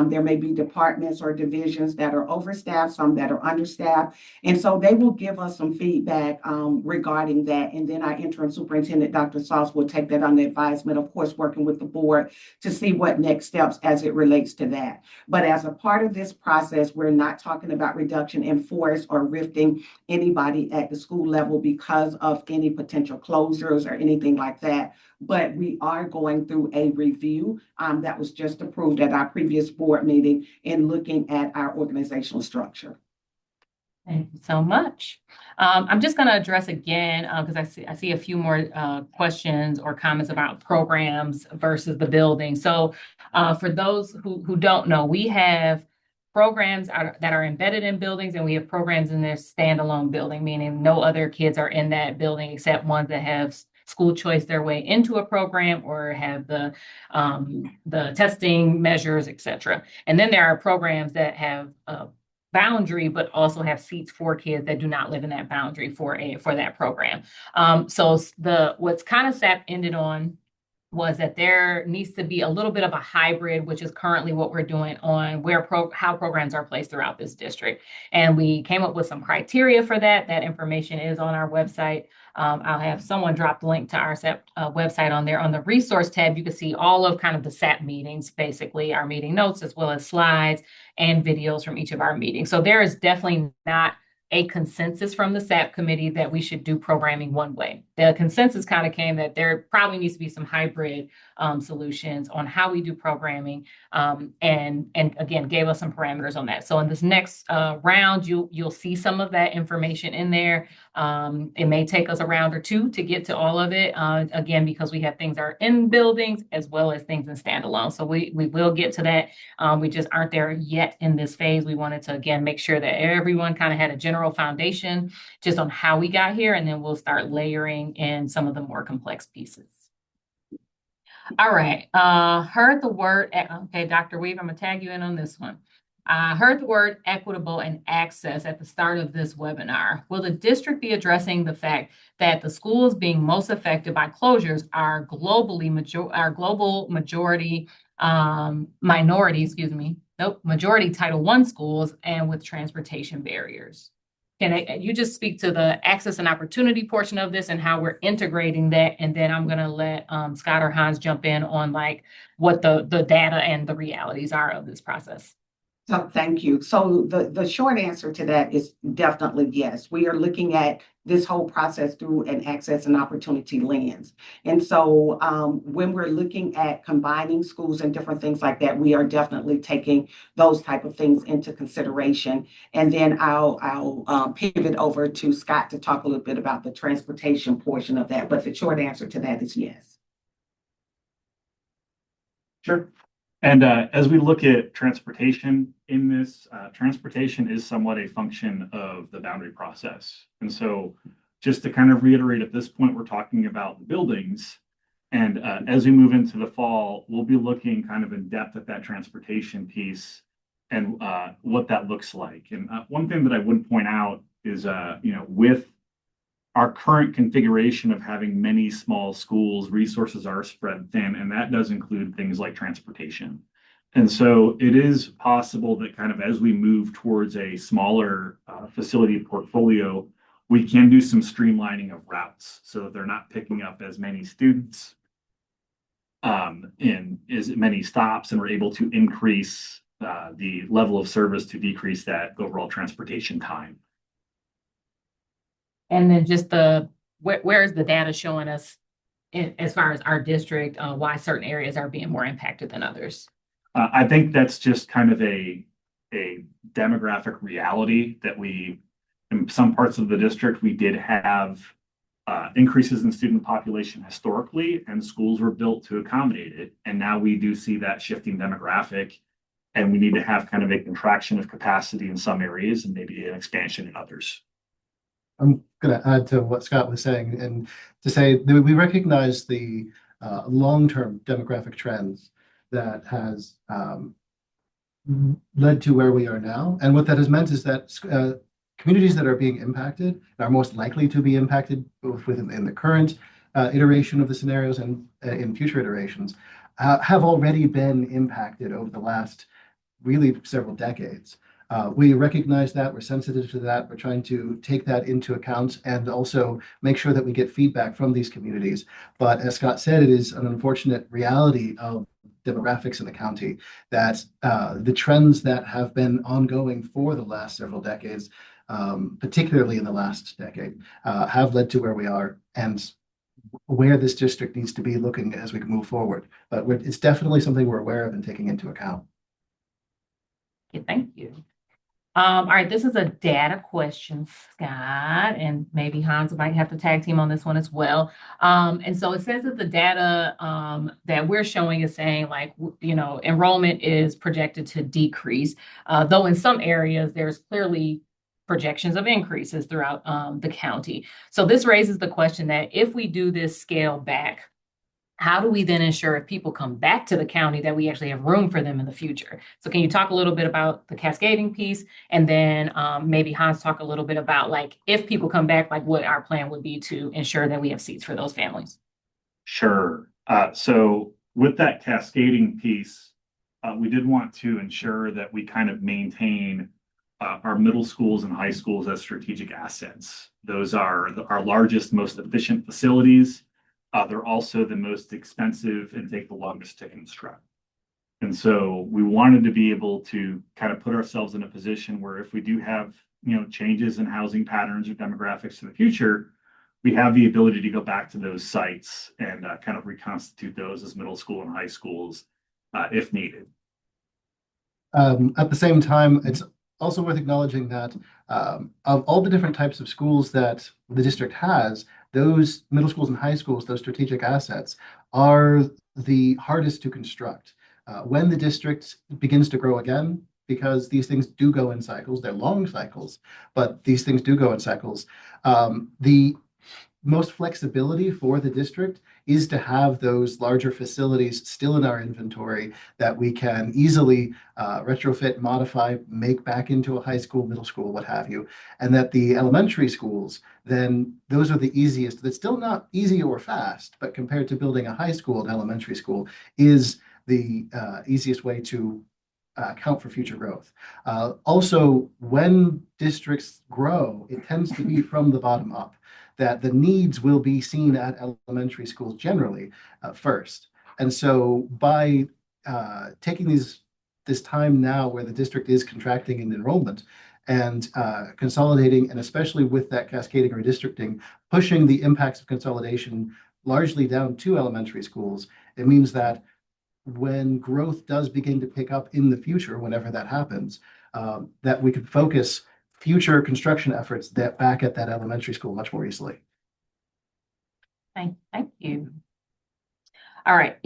There may be departments or divisions that are overstaffed, some that are understaffed. And so they will give us some feedback regarding that. And then our interim superintendent, Dr. Sauce, will take that under advisement, of course, working with the board to see what next steps as it relates to that. But as a part of this process, we're not talking about reduction in force or rifting anybody at the school level because of any potential closures or anything like that. But we are going through a review that was just approved at our previous board meeting in looking at our organizational structure. Thank you so much. I'm just going to address again, because I see a few more questions or comments about programs versus the building. So for those who don't know, we have programs that are embedded in buildings, and we have programs in their standalone building, meaning no other kids are in that building except ones that have school choice their way into a program or have the testing measures, et cetera. And then there are programs that have a boundary, but also have seats for kids that do not live in that boundary for that program. So what's kind of SAP ended on was that there needs to be a little bit of a hybrid, which is currently what we're doing on how programs are placed throughout this district. And we came up with some criteria for that. That information is on our website. I'll have someone drop the link to our SAP website on there. On the resource tab, you can see all of kind of the SAP meetings, basically our meeting notes, as well as slides and videos from each of our meetings. So there is definitely not a consensus from the SAP committee that we should do programming one way. The consensus kind of came that there probably needs to be some hybrid solutions on how we do programming, and again, gave us some parameters on that. So in this next round, you'll see some of that information in there. It may take us a round or two to get to all of it, again, because we have things that are in buildings as well as things in standalone. So we will get to that. We just aren't there yet in this phase. We wanted to, again, make sure that everyone kind of had a general foundation just on how we got here, and then we'll start layering in some of the more complex pieces. All right, heard the word, okay, Dr. Weaver, I'm gonna tag you in on this one. Heard the word equitable and access at the start of this webinar. Will the district be addressing the fact that the schools being most affected by closures are global majority Title I schools and with transportation barriers? Can you just speak to the access and opportunity portion of this and how we're integrating that? And then I'm going to let Scott or Hans jump in on like what the data and the realities are of this process. So thank you. So the short answer to that is definitely yes. We are looking at this whole process through an access and opportunity lens. And so when we're looking at combining schools and different things like that, we are definitely taking those type of things into consideration. And then I'll pivot over to Scott to talk a little bit about the transportation portion of that. But the short answer to that is yes. Sure. And as we look at transportation in this, transportation is somewhat a function of the boundary process. And so just to kind of reiterate, at this point, we're talking about the buildings. And as we move into the fall, we'll be looking kind of in depth at that transportation piece and what that looks like. And one thing that I would point out is, with our current configuration of having many small schools, resources are spread thin, and that does include things like transportation. And so it is possible that kind of as we move towards a smaller facility portfolio, we can do some streamlining of routes so that they're not picking up as many students in as many stops, and we're able to increase the level of service to decrease that overall transportation time. And then just where is the data showing us as far as our district, why certain areas are being more impacted than others? I think that's just kind of a demographic reality that in some parts of the district, we did have increases in student population historically, and schools were built to accommodate it. And now we do see that shifting demographic, and we need to have kind of a contraction of capacity in some areas and maybe an expansion in others. I'm going to add to what Scott was saying and to say that we recognize the long-term demographic trends that has led to where we are now. And what that has meant is that communities that are being impacted and are most likely to be impacted both within the current iteration of the scenarios and in future iterations have already been impacted over the last really several decades. We recognize that, we're sensitive to that, we're trying to take that into account and also make sure that we get feedback from these communities. But as Scott said, it is an unfortunate reality of demographics in the county that the trends that have been ongoing for the last several decades, particularly in the last decade, have led to where we are and where this district needs to be looking as we move forward. But it's definitely something we're aware of and taking into account. Okay, thank you. All right, this is a data question, Scott, and maybe Hans might have to tag team on this one as well. And so it says that the data that we're showing is saying like, enrollment is projected to decrease, though in some areas there's clearly projections of increases throughout the county. So this raises the question that if we do this scale back, how do we then ensure if people come back to the county that we actually have room for them in the future? So can you talk a little bit about the cascading piece, and then maybe Hans talk a little bit about like if people come back, like what our plan would be to ensure that we have seats for those families? Sure. So with that cascading piece, we did want to ensure that we kind of maintain our middle schools and high schools as strategic assets. Those are our largest, most efficient facilities. They're also the most expensive and take the longest to construct. And so we wanted to be able to kind of put ourselves in a position where if we do have, changes in housing patterns or demographics in the future, we have the ability to go back to those sites and kind of reconstitute those as middle school and high schools if needed. At the same time, it's also worth acknowledging that of all the different types of schools that the district has, those middle schools and high schools, those strategic assets, are the hardest to construct. When the district begins to grow again, because these things do go in cycles, they're long cycles, but these things do go in cycles, the most flexibility for the district is to have those larger facilities still in our inventory that we can easily retrofit, modify, make back into a high school, middle school, what have you. And that the elementary schools, then those are the easiest. That's still not easy or fast, but compared to building a high school and elementary school is the easiest way to account for future growth. Also, when districts grow, it tends to be from the bottom up, that the needs will be seen at elementary schools generally first. And so by taking these this time now where the district is contracting in enrollment and consolidating, and especially with that cascading or districting, pushing the impacts of consolidation largely down to elementary schools. It means that when growth does begin to pick up in the future, whenever that happens, that we could focus future construction efforts that back at that elementary school much more easily. Thank you. All right,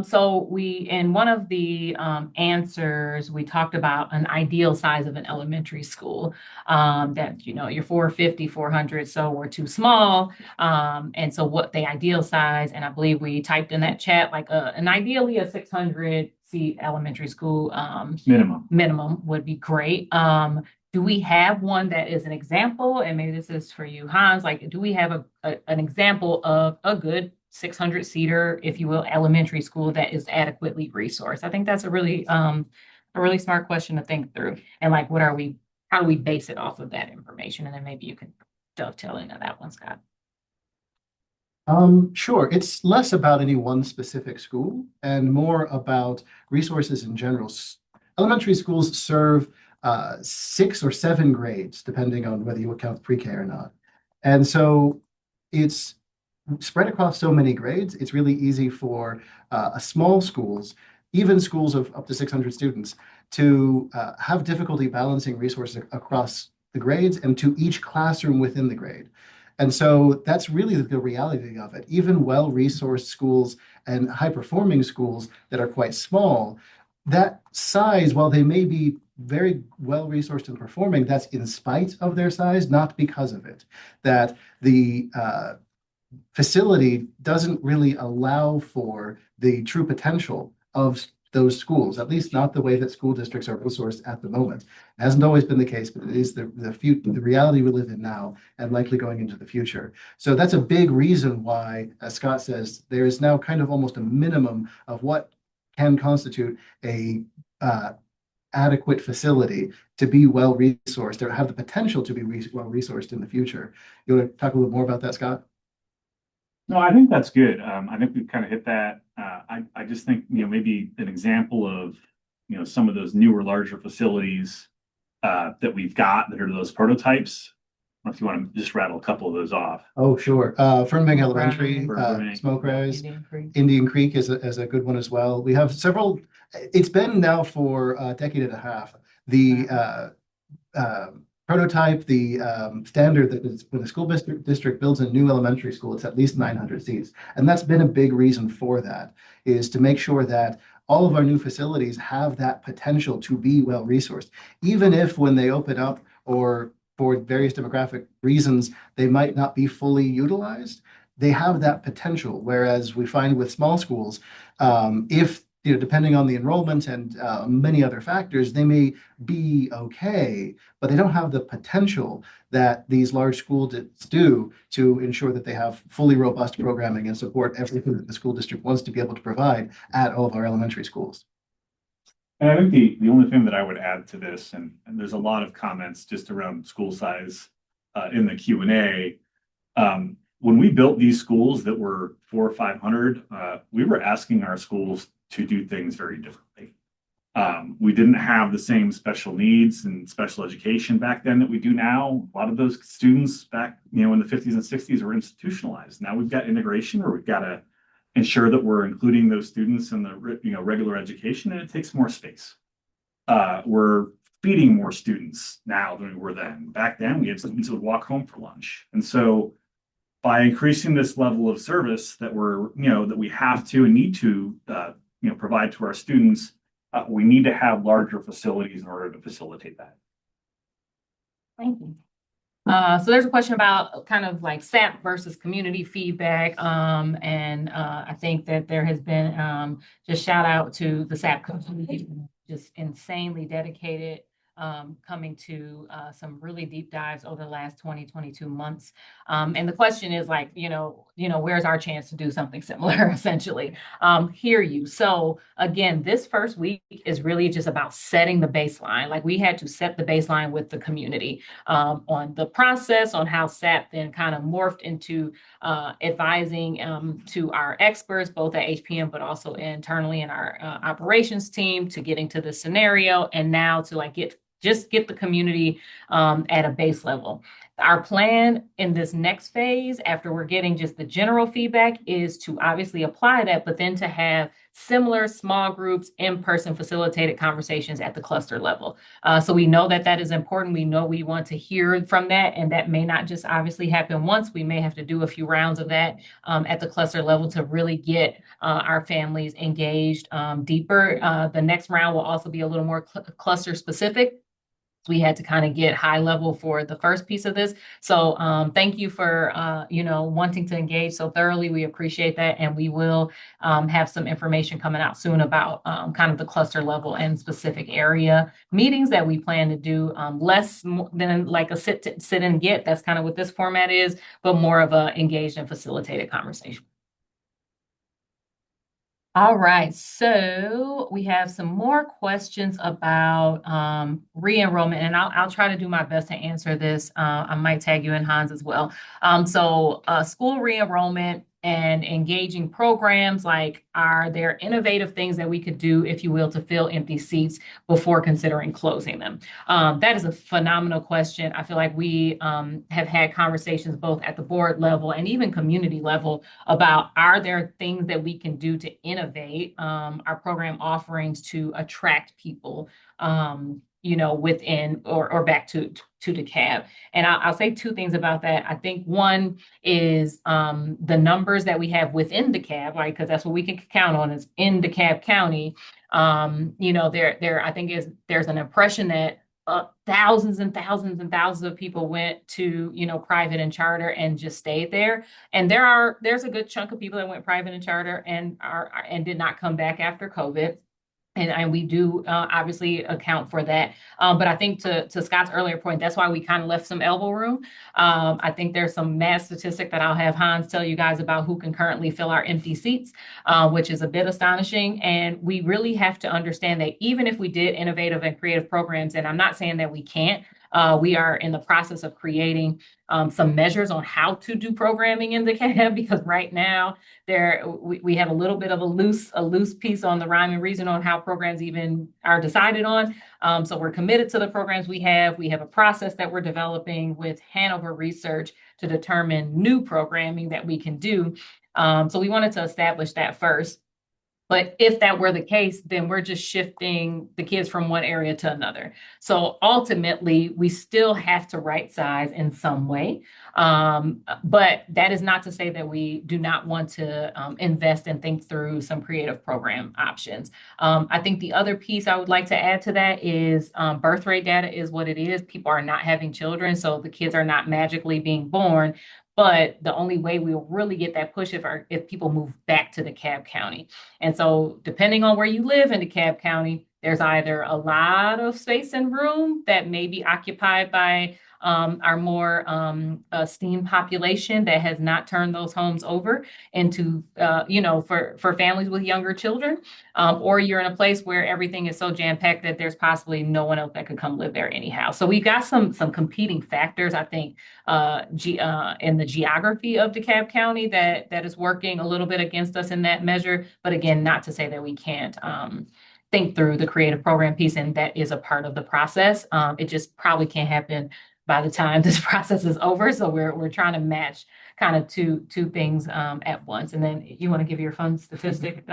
so we, in one of the answers, we talked about an ideal size of an elementary school, that, you're 450, 400, so we're too small. And so what the ideal size, and I believe we typed in that chat, like an ideally a 600 seat elementary school minimum would be great. Do we have one that is an example? And maybe this is for you, Hans, like, do we have an example of a good 600 seater, if you will, elementary school that is adequately resourced? I think that's a really smart question to think through. And like, how do we base it off of that information? And then maybe you can dovetail into that one, Scott. Sure. It's less about any one specific school and more about resources in general. Elementary schools serve 6 or 7 grades, depending on whether you count pre-K or not. And so it's spread across so many grades, it's really easy for small schools, even schools of up to 600 students, to have difficulty balancing resources across the grades and to each classroom within the grade. And so that's really the reality of it. Even well-resourced schools and high-performing schools that are quite small, that size, while they may be very well-resourced and performing, that's in spite of their size, not because of it. That the facility doesn't really allow for the true potential of those schools, at least not the way that school districts are resourced at the moment. It hasn't always been the case, but it is the reality we live in now and likely going into the future. So that's a big reason why, as Scott says, there is now kind of almost a minimum of what can constitute a adequate facility to be well-resourced or have the potential to be well-resourced in the future. You want to talk a little more about that, Scott? No, I think that's good. I think we've kind of hit that. I just think, maybe an example of, some of those newer, larger facilities that we've got that are those prototypes. I don't know if you want to just rattle a couple of those off. Oh, sure. Fernbank Elementary, Fernbank. Smoke Rise, Indian Creek is a good one as well. We have several. It's been now for a decade and a half. The prototype, the standard that is when the school district builds a new elementary school, it's at least 900 seats. And that's been a big reason for that, is to make sure that all of our new facilities have that potential to be well-resourced. Even if when they open up or for various demographic reasons, they might not be fully utilized, they have that potential. Whereas we find with small schools, if depending on the enrollment and many other factors, they may be okay, but they don't have the potential that these large schools do to ensure that they have fully robust programming and support everything that the school district wants to be able to provide at all of our elementary schools. And I think the only thing that I would add to this, and there's a lot of comments just around school size in the Q&A. When we built these schools that were 400 or 500, we were asking our schools to do things very differently. We didn't have the same special needs and special education back then that we do now. A lot of those students back, in the 50s and 60s were institutionalized. Now we've got integration, where we've got to ensure that we're including those students in the regular education, and it takes more space. We're feeding more students now than we were then. Back then, we had students who would walk home for lunch, and so by increasing this level of service that that we have to and need to provide to our students, we need to have larger facilities in order to facilitate that. Thank you. So there's a question about kind of like SAP versus community feedback. And I think that there has been just shout out to the SAP community, just insanely dedicated coming to some really deep dives over the last 22 months. And the question is like, where's our chance to do something similar, essentially? Hear you. So again, this first week is really just about setting the baseline. Like we had to set the baseline with the community on the process, on how SAP then kind of morphed into advising to our experts, both at HPM, but also internally in our operations team, to getting to the scenario, and now to like get the community at a base level. Our plan in this next phase, after we're getting just the general feedback, is to obviously apply that, but then to have similar small groups, in-person facilitated conversations at the cluster level. So we know that is important. We know we want to hear from that, and that may not just obviously happen once. We may have to do a few rounds of that at the cluster level to really get our families engaged deeper. The next round will also be a little more cluster specific. We had to kind of get high level for the first piece of this. So thank you for, wanting to engage so thoroughly. We appreciate that. And we will have some information coming out soon about kind of the cluster level and specific area meetings that we plan to do, less than like a sit and get. That's kind of what this format is, but more of a engaged and facilitated conversation. All right, so we have some more questions about re-enrollment, and I'll try to do my best to answer this. I might tag you in, Hans, as well. So school re-enrollment and engaging programs, like, are there innovative things that we could do, if you will, to fill empty seats before considering closing them? That is a phenomenal question. I feel like we have had conversations both at the board level and even community level about, are there things that we can do to innovate our program offerings to attract people within or back to DeKalb. And I'll say two things about that. I think one is the numbers that we have within DeKalb, right? Because that's what we can count on, is in DeKalb County. I think there's an impression that thousands and thousands and thousands of people went to, private and charter and just stayed there. And there's a good chunk of people that went private and charter and did not come back after COVID. And we do obviously account for that. But I think to Scott's earlier point, that's why we kind of left some elbow room. I think there's some math statistic that I'll have Hans tell you guys about who can currently fill our empty seats, which is a bit astonishing. And we really have to understand that even if we did innovative and creative programs, and I'm not saying that we can't, we are in the process of creating some measures on how to do programming in DeKalb, because right now we have a little bit of a loose piece on the rhyme and reason on how programs even are decided on. So we're committed to the programs we have. We have a process that we're developing with Hanover Research to determine new programming that we can do. So we wanted to establish that first. But if that were the case, then we're just shifting the kids from one area to another. So ultimately, we still have to right size in some way. But that is not to say that we do not want to invest and think through some creative program options. I think the other piece I would like to add to that is birth rate data is what it is. People are not having children, so the kids are not magically being born. But the only way we'll really get that push if people move back to DeKalb County. And so depending on where you live in DeKalb County, there's either a lot of space and room that may be occupied by our more esteemed population that has not turned those homes over into, for families with younger children, or you're in a place where everything is so jam-packed that there's possibly no one else that could come live there anyhow. So we've got some competing factors, I think, in the geography of DeKalb County that is working a little bit against us in that measure. But again, not to say that we can't think through the creative program piece, and that is a part of the process. It just probably can't happen by the time this process is over. So we're trying to match kind of two things at once. And then you want to give your fun statistic?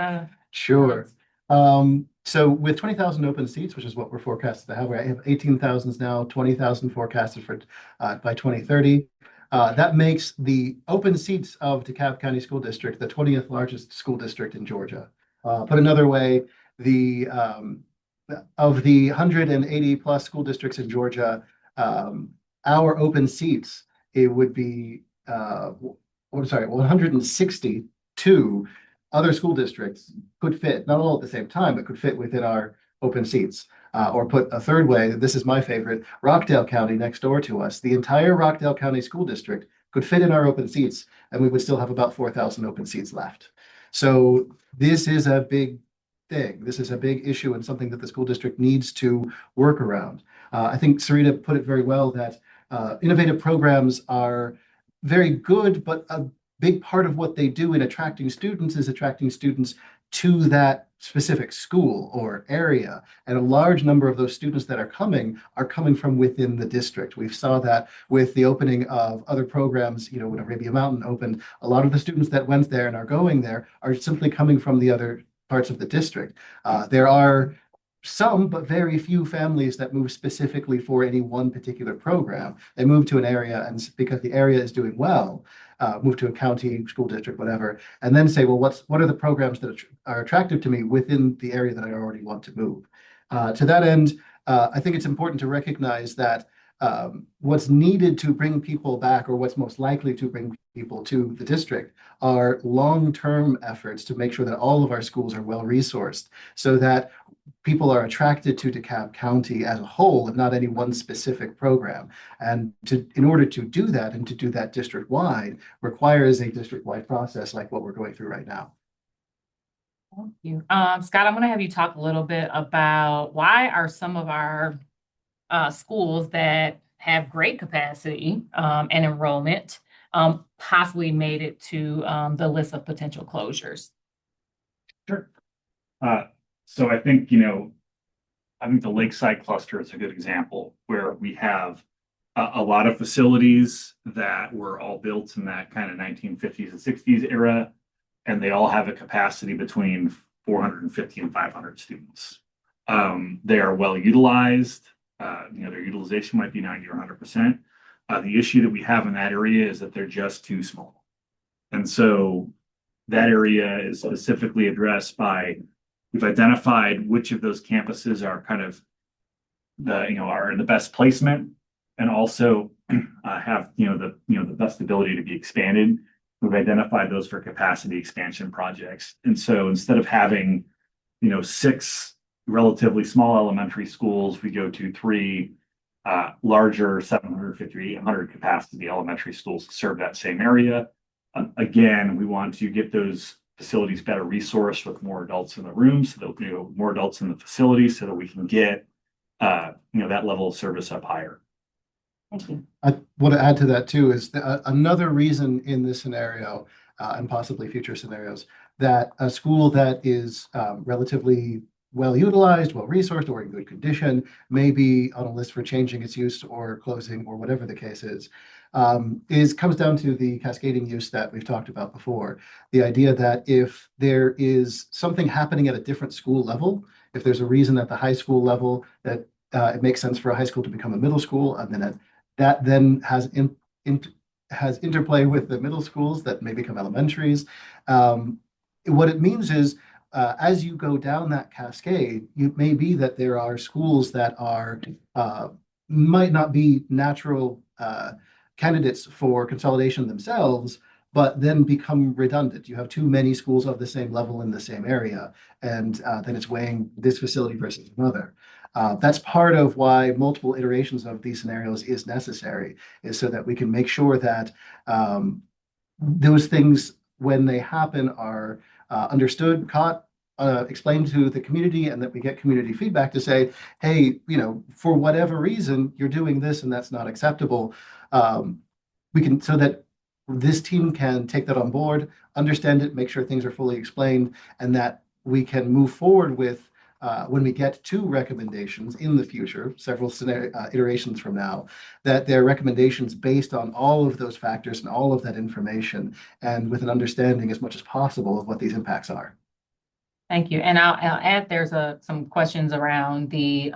Sure. So with 20,000 open seats, which is what we're forecasted to have, we have 18,000 now, 20,000 forecasted for by 2030. That makes the open seats of DeKalb County School District the 20th largest school district in Georgia. Put another way, of the 180 plus school districts in Georgia, our open seats, it would be 162 other school districts could fit, not all at the same time, but could fit within our open seats. Or put a third way, this is my favorite, Rockdale County next door to us. The entire Rockdale County School District could fit in our open seats, and we would still have about 4,000 open seats left. So this is a big thing. This is a big issue and something that the school district needs to work around. I think Sarita put it very well that innovative programs are very good, but a big part of what they do in attracting students is attracting students to that specific school or area. And a large number of those students that are coming from within the district. We saw that with the opening of other programs, when Arabia Mountain opened, a lot of the students that went there and are going there are simply coming from the other parts of the district. There are some, but very few families that move specifically for any one particular program. They move to an area, and because the area is doing well, move to a county, school district, whatever, and then say, well, what are the programs that are attractive to me within the area that I already want to move? To that end, I think it's important to recognize that what's needed to bring people back, or what's most likely to bring people to the district, are long-term efforts to make sure that all of our schools are well-resourced so that people are attracted to DeKalb County as a whole and not any one specific program. And in order to do that and to do that district-wide requires a district-wide process like what we're going through right now. Thank you. Scott, I'm going to have you talk a little bit about why are some of our schools that have great capacity and enrollment possibly made it to the list of potential closures? Sure. So I think, I think the Lakeside cluster is a good example where we have a lot of facilities that were all built in that kind of 1950s and 60s era, and they all have a capacity between 450 and 500 students. They are well utilized. Their utilization might be 90 or 100%. The issue that we have in that area is that they're just too small. And so that area is specifically addressed by, we've identified which of those campuses are kind of are in the best placement and also have, the best ability to be expanded. We've identified those for capacity expansion projects. And so instead of having, 6 relatively small elementary schools, we go to 3 larger 750, 800 capacity elementary schools to serve that same area. Again, we want to get those facilities better resourced with more adults in the room, so that more adults in the facility, so that we can get that level of service up higher. Thank you. I want to add to that too is another reason in this scenario and possibly future scenarios that a school that is relatively well utilized, well resourced, or in good condition may be on a list for changing its use or closing or whatever the case is comes down to the cascading use that we've talked about before. The idea that if there is something happening at a different school level, if there's a reason at the high school level that it makes sense for a high school to become a middle school, and then that then has interplay with the middle schools that may become elementaries. What it means is as you go down that cascade, it may be that there are schools that are might not be natural candidates for consolidation themselves, but then become redundant. You have too many schools of the same level in the same area, and then it's weighing this facility versus another. That's part of why multiple iterations of these scenarios is necessary, is so that we can make sure that those things, when they happen, are understood, caught, explained to the community, and that we get community feedback to say, hey, for whatever reason, you're doing this and that's not acceptable. We can, so that this team can take that on board, understand it, make sure things are fully explained, and that we can move forward with when we get to recommendations in the future, several iterations from now, that they're recommendations based on all of those factors and all of that information, and with an understanding as much as possible of what these impacts are. Thank you. And I'll add, there's some questions around the,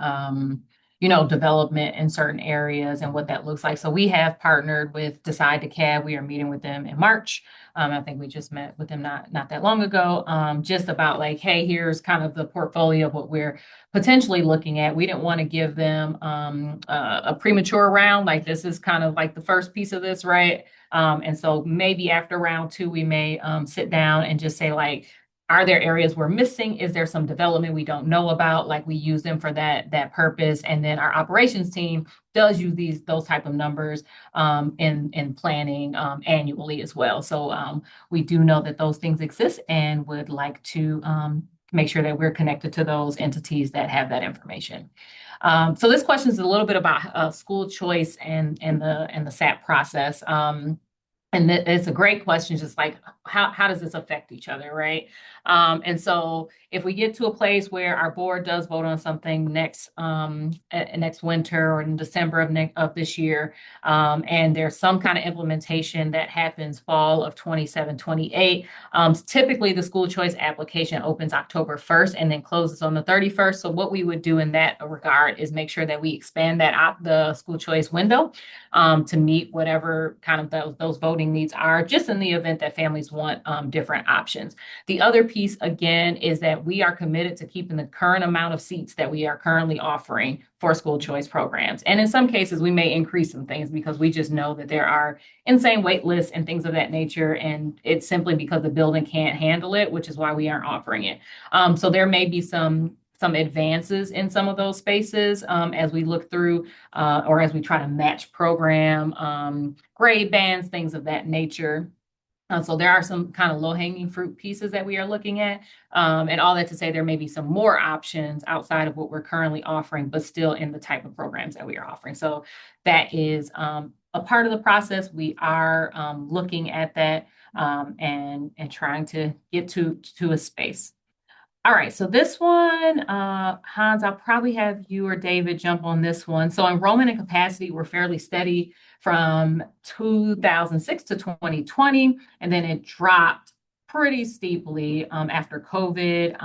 development in certain areas and what that looks like. So we have partnered with Decide DeKalb. We are meeting with them in March. I think we just met with them not that long ago, just about like, hey, here's kind of the portfolio of what we're potentially looking at. We didn't want to give them a premature round. Like, this is kind of like the first piece of this, right? And so maybe after round 2, we may sit down and just say, like, Are there areas we're missing? Is there some development we don't know about? Like we use them for that purpose. And then our operations team does use those type of numbers in planning annually as well. So we do know that those things exist and would like to make sure that we're connected to those entities that have that information. So this question is a little bit about school choice and the SAP process. And it's a great question, just like how does this affect each other, right? And so if we get to a place where our board does vote on something next winter or in December of this year, and there's some kind of implementation that happens fall of 27, 28, typically the school choice application opens October 1st and then closes on the 31st. So what we would do in that regard is make sure that we expand the school choice window to meet whatever kind of those voting needs are, just in the event that families want different options. The other piece, again, is that we are committed to keeping the current amount of seats that we are currently offering for school choice programs. And in some cases, we may increase some things because we just know that there are insane wait lists and things of that nature. And it's simply because the building can't handle it, which is why we aren't offering it. So there may be some advances in some of those spaces as we look through or as we try to match program grade bands, things of that nature. So there are some kind of low-hanging fruit pieces that we are looking at. And all that to say there may be some more options outside of what we're currently offering, but still in the type of programs that we are offering. So that is a part of the process. We are looking at that and trying to get to a space. All right, so this one, Hans, I'll probably have you or David jump on this one. So enrollment and capacity were fairly steady from 2006 to 2020, and then it dropped pretty steeply after COVID.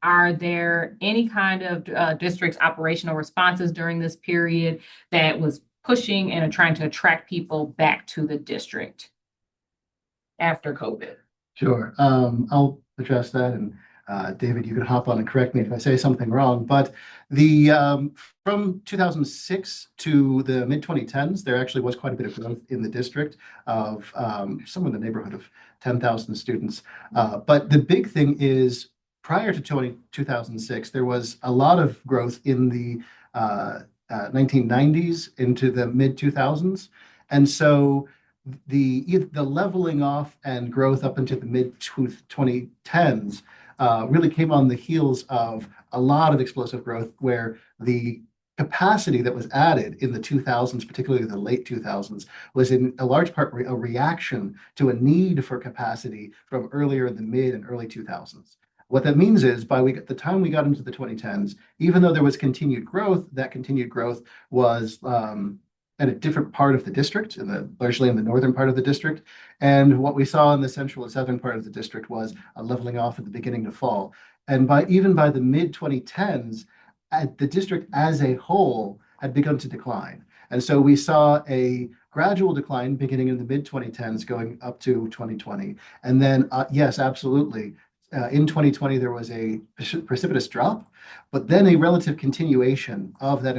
Are there any kind of district's operational responses during this period that was pushing and trying to attract people back to the district after COVID? Sure. I'll address that, and David, you can hop on and correct me if I say something wrong. But the from 2006 to the mid 2010s, there actually was quite a bit of growth in the district of somewhere in the neighborhood of 10,000 students. But the big thing is prior to 2006, there was a lot of growth in the 1990s into the mid 2000s. And so the leveling off and growth up into the mid 2010s really came on the heels of a lot of explosive growth where the capacity that was added in the 2000s, particularly the late 2000s, was in a large part a reaction to a need for capacity from earlier in the mid and early 2000s. What that means is by the time we got into the 2010s, even though there was continued growth, that continued growth was at a different part of the district, largely in the northern part of the district. And what we saw in the central and southern part of the district was a leveling off at the beginning to fall. And even by the mid 2010s, the district as a whole had begun to decline. And so we saw a gradual decline beginning in the mid 2010s going up to 2020. And then, yes, absolutely. In 2020, there was a precipitous drop, but then a relative continuation of that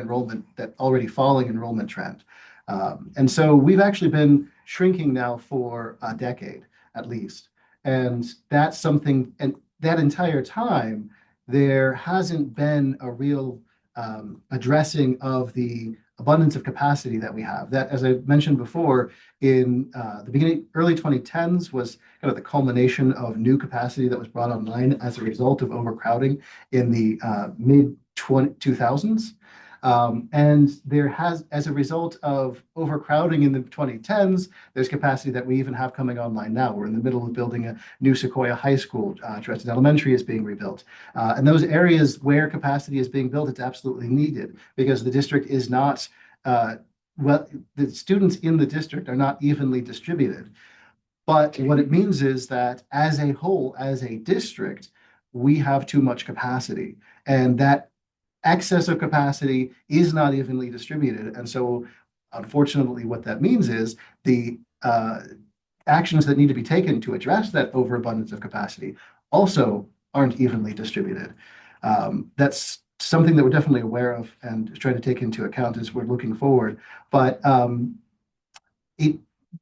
already falling enrollment trend. And so we've actually been shrinking now for a decade at least. And that's something, and that entire time, there hasn't been a real addressing of the abundance of capacity that we have. That, as I mentioned before, in the early 2010s was kind of the culmination of new capacity that was brought online as a result of overcrowding in the mid 2000s. And there has, as a result of overcrowding in the 2010s, there's capacity that we even have coming online now. We're in the middle of building a new Sequoia High School. Dresden Elementary is being rebuilt. And those areas where capacity is being built, it's absolutely needed because the district is not, the students in the district are not evenly distributed. But what it means is that as a whole, as a district, we have too much capacity. And that excess of capacity is not evenly distributed. And so, unfortunately, what that means is the actions that need to be taken to address that overabundance of capacity also aren't evenly distributed. That's something that we're definitely aware of and trying to take into account as we're looking forward. But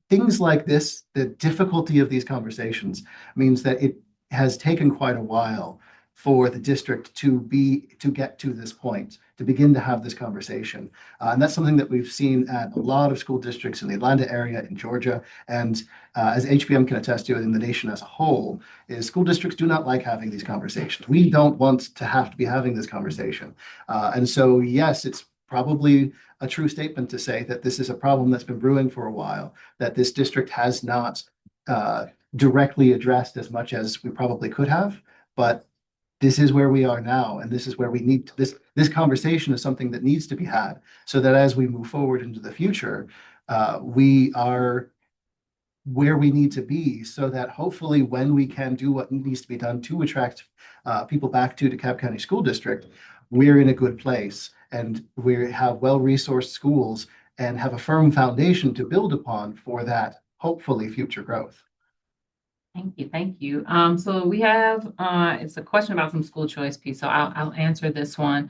things like this, the difficulty of these conversations means that has taken quite a while for the district to get to this point, to begin to have this conversation. And that's something that we've seen at a lot of school districts in the Atlanta area, in Georgia, and as HPM can attest to in the nation as a whole, is school districts do not like having these conversations. We don't want to have to be having this conversation. And so, yes, it's probably a true statement to say that this is a problem that's been brewing for a while, that this district has not directly addressed as much as we probably could have, but this is where we are now, and this is where we need to, this conversation is something that needs to be had, so that as we move forward into the future, we are where we need to be, so that hopefully when we can do what needs to be done to attract people back to DeKalb County School District, we're in a good place, and we have well-resourced schools and have a firm foundation to build upon for that hopefully future growth. Thank you, thank you. So we have, it's a question about some school choice piece, so I'll answer this one.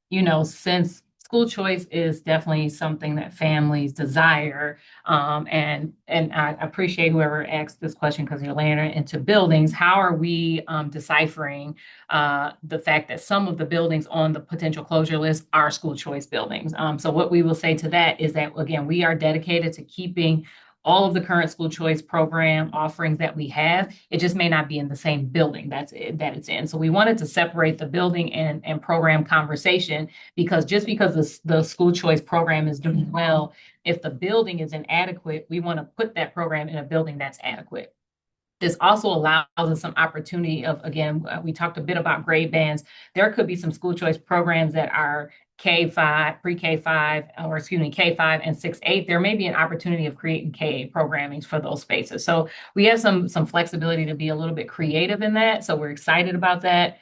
You know, since school choice is definitely something that families desire, and I appreciate whoever asked this question because you're laying it into buildings. How are we deciphering the fact that some of the buildings on the potential closure list are school choice buildings? So what we will say to that is that, again, we are dedicated to keeping all of the current school choice program offerings that we have. It just may not be in the same building that it's in. So we wanted to separate the building and program conversation, because just because the school choice program is doing well, if the building is inadequate, we want to put that program in a building that's adequate. This also allows us some opportunity of, again, we talked a bit about grade bands. There could be some school choice programs that are K5, pre-K5, or excuse me, K5 and 6-8. There may be an opportunity of creating KA programming for those spaces. So we have some flexibility to be a little bit creative in that. So we're excited about that.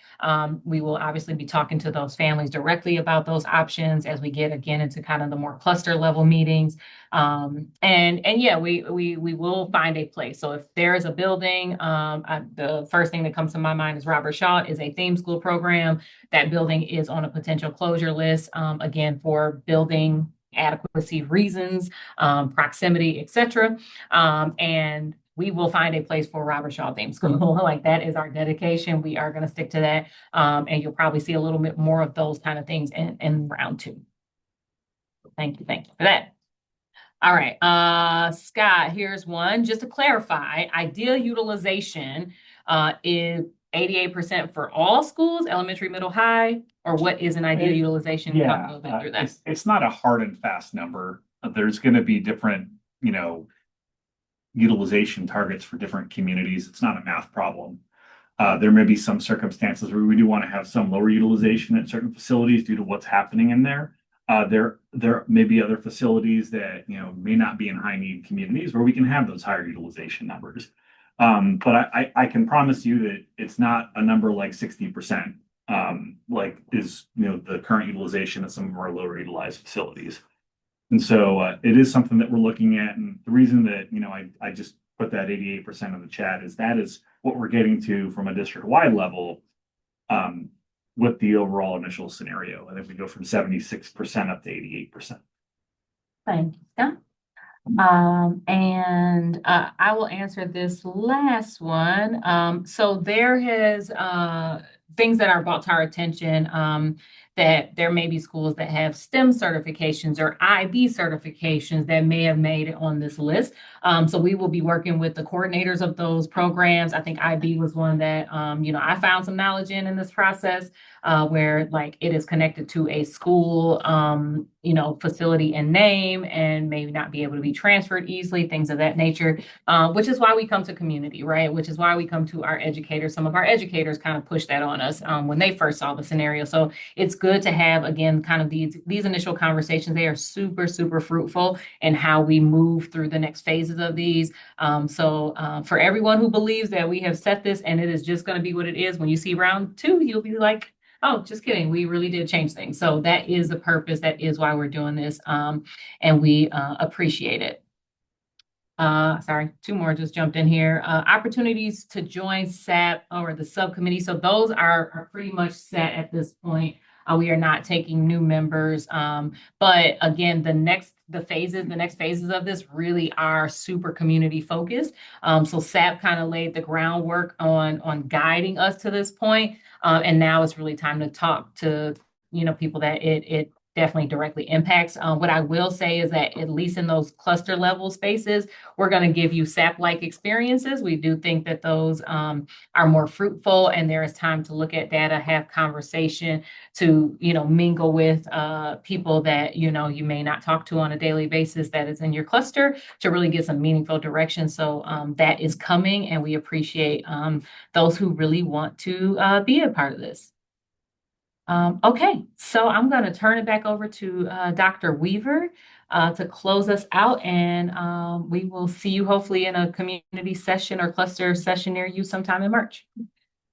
We will obviously be talking to those families directly about those options as we get again into kind of the more cluster level meetings. And yeah, we will find a place. So if there is a building, the first thing that comes to my mind is Robert Shaw is a theme school program. That building is on a potential closure list, again, for building adequacy reasons, proximity, etc. And we will find a place for Robert Shaw theme school. Like, that is our dedication. We are going to stick to that. And you'll probably see a little bit more of those kind of things in round 2. Thank you for that. All right, Scott, here's one. Just to clarify, ideal utilization is 88% for all schools, elementary, middle, high, or what is an ideal utilization? Yeah, it's not a hard and fast number. There's going to be different, utilization targets for different communities. It's not a math problem. There may be some circumstances where we do want to have some lower utilization at certain facilities due to what's happening in there. There may be other facilities that, may not be in high need communities where we can have those higher utilization numbers. But I can promise you that it's not a number like 60%, like is, the current utilization at some of our lower utilized facilities. And so it is something that we're looking at. And the reason that, I just put that 88% in the chat is that is what we're getting to from a district-wide level with the overall initial scenario. I think we go from 76% up to 88%. Thank you, Scott. And I will answer this last one. So there has things that are brought to our attention, that there may be schools that have STEM certifications or IB certifications that may have made it on this list. So we will be working with the coordinators of those programs. I think IB was one that, I found some knowledge in this process, where like it is connected to a school, facility and name, and maybe not be able to be transferred easily, things of that nature, which is why we come to community, right? Which is why we come to our educators. Some of our educators kind of pushed that on us when they first saw the scenario. So it's good to have, again, kind of these initial conversations. They are super, super fruitful in how we move through the next phases of these. So for everyone who believes that we have set this and it is just going to be what it is, when you see round 2, you'll be like, oh, just kidding. We really did change things. So that is the purpose. That is why we're doing this. And we appreciate it. Sorry, 2 more just jumped in here. Opportunities to join SAP or the subcommittee. So those are pretty much set at this point. We are not taking new members. But again, the next the next phases of this really are super community focused. So SAP kind of laid the groundwork on guiding us to this point. And now it's really time to talk to, people that it definitely directly impacts. What I will say is that at least in those cluster level spaces, we're going to give you SAP-like experiences. We do think that those are more fruitful, and there is time to look at data, have conversation, to mingle with people that you may not talk to on a daily basis that is in your cluster, to really get some meaningful direction. So that is coming, and we appreciate those who really want to be a part of this. Okay, so I'm going to turn it back over to Dr. Weaver to close us out, and we will see you hopefully in a community session or cluster session near you sometime in March.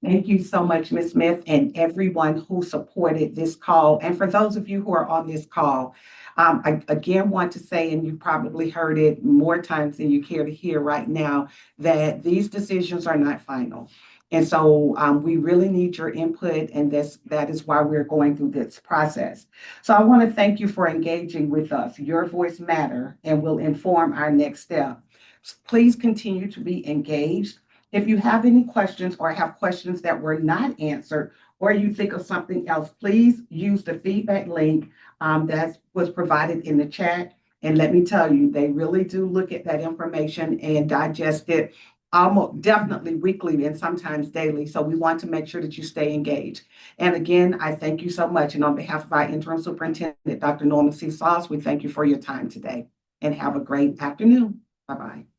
Thank you so much, Ms. Smith, and everyone who supported this call. And for those of you who are on this call, I again want to say, and you probably heard it more times than you care to hear right now, that these decisions are not final. And so we really need your input, and that is why we're going through this process. So I want to thank you for engaging with us. Your voice matters and will inform our next step. Please continue to be engaged. If you have any questions or have questions that were not answered, or you think of something else, please use the feedback link that was provided in the chat. And let me tell you, they really do look at that information and digest it almost definitely weekly and sometimes daily. So we want to make sure that you stay engaged. And again, I thank you so much. And on behalf of our interim superintendent, Dr. Norman C. Sauce, we thank you for your time today, and have a great afternoon. Bye-bye.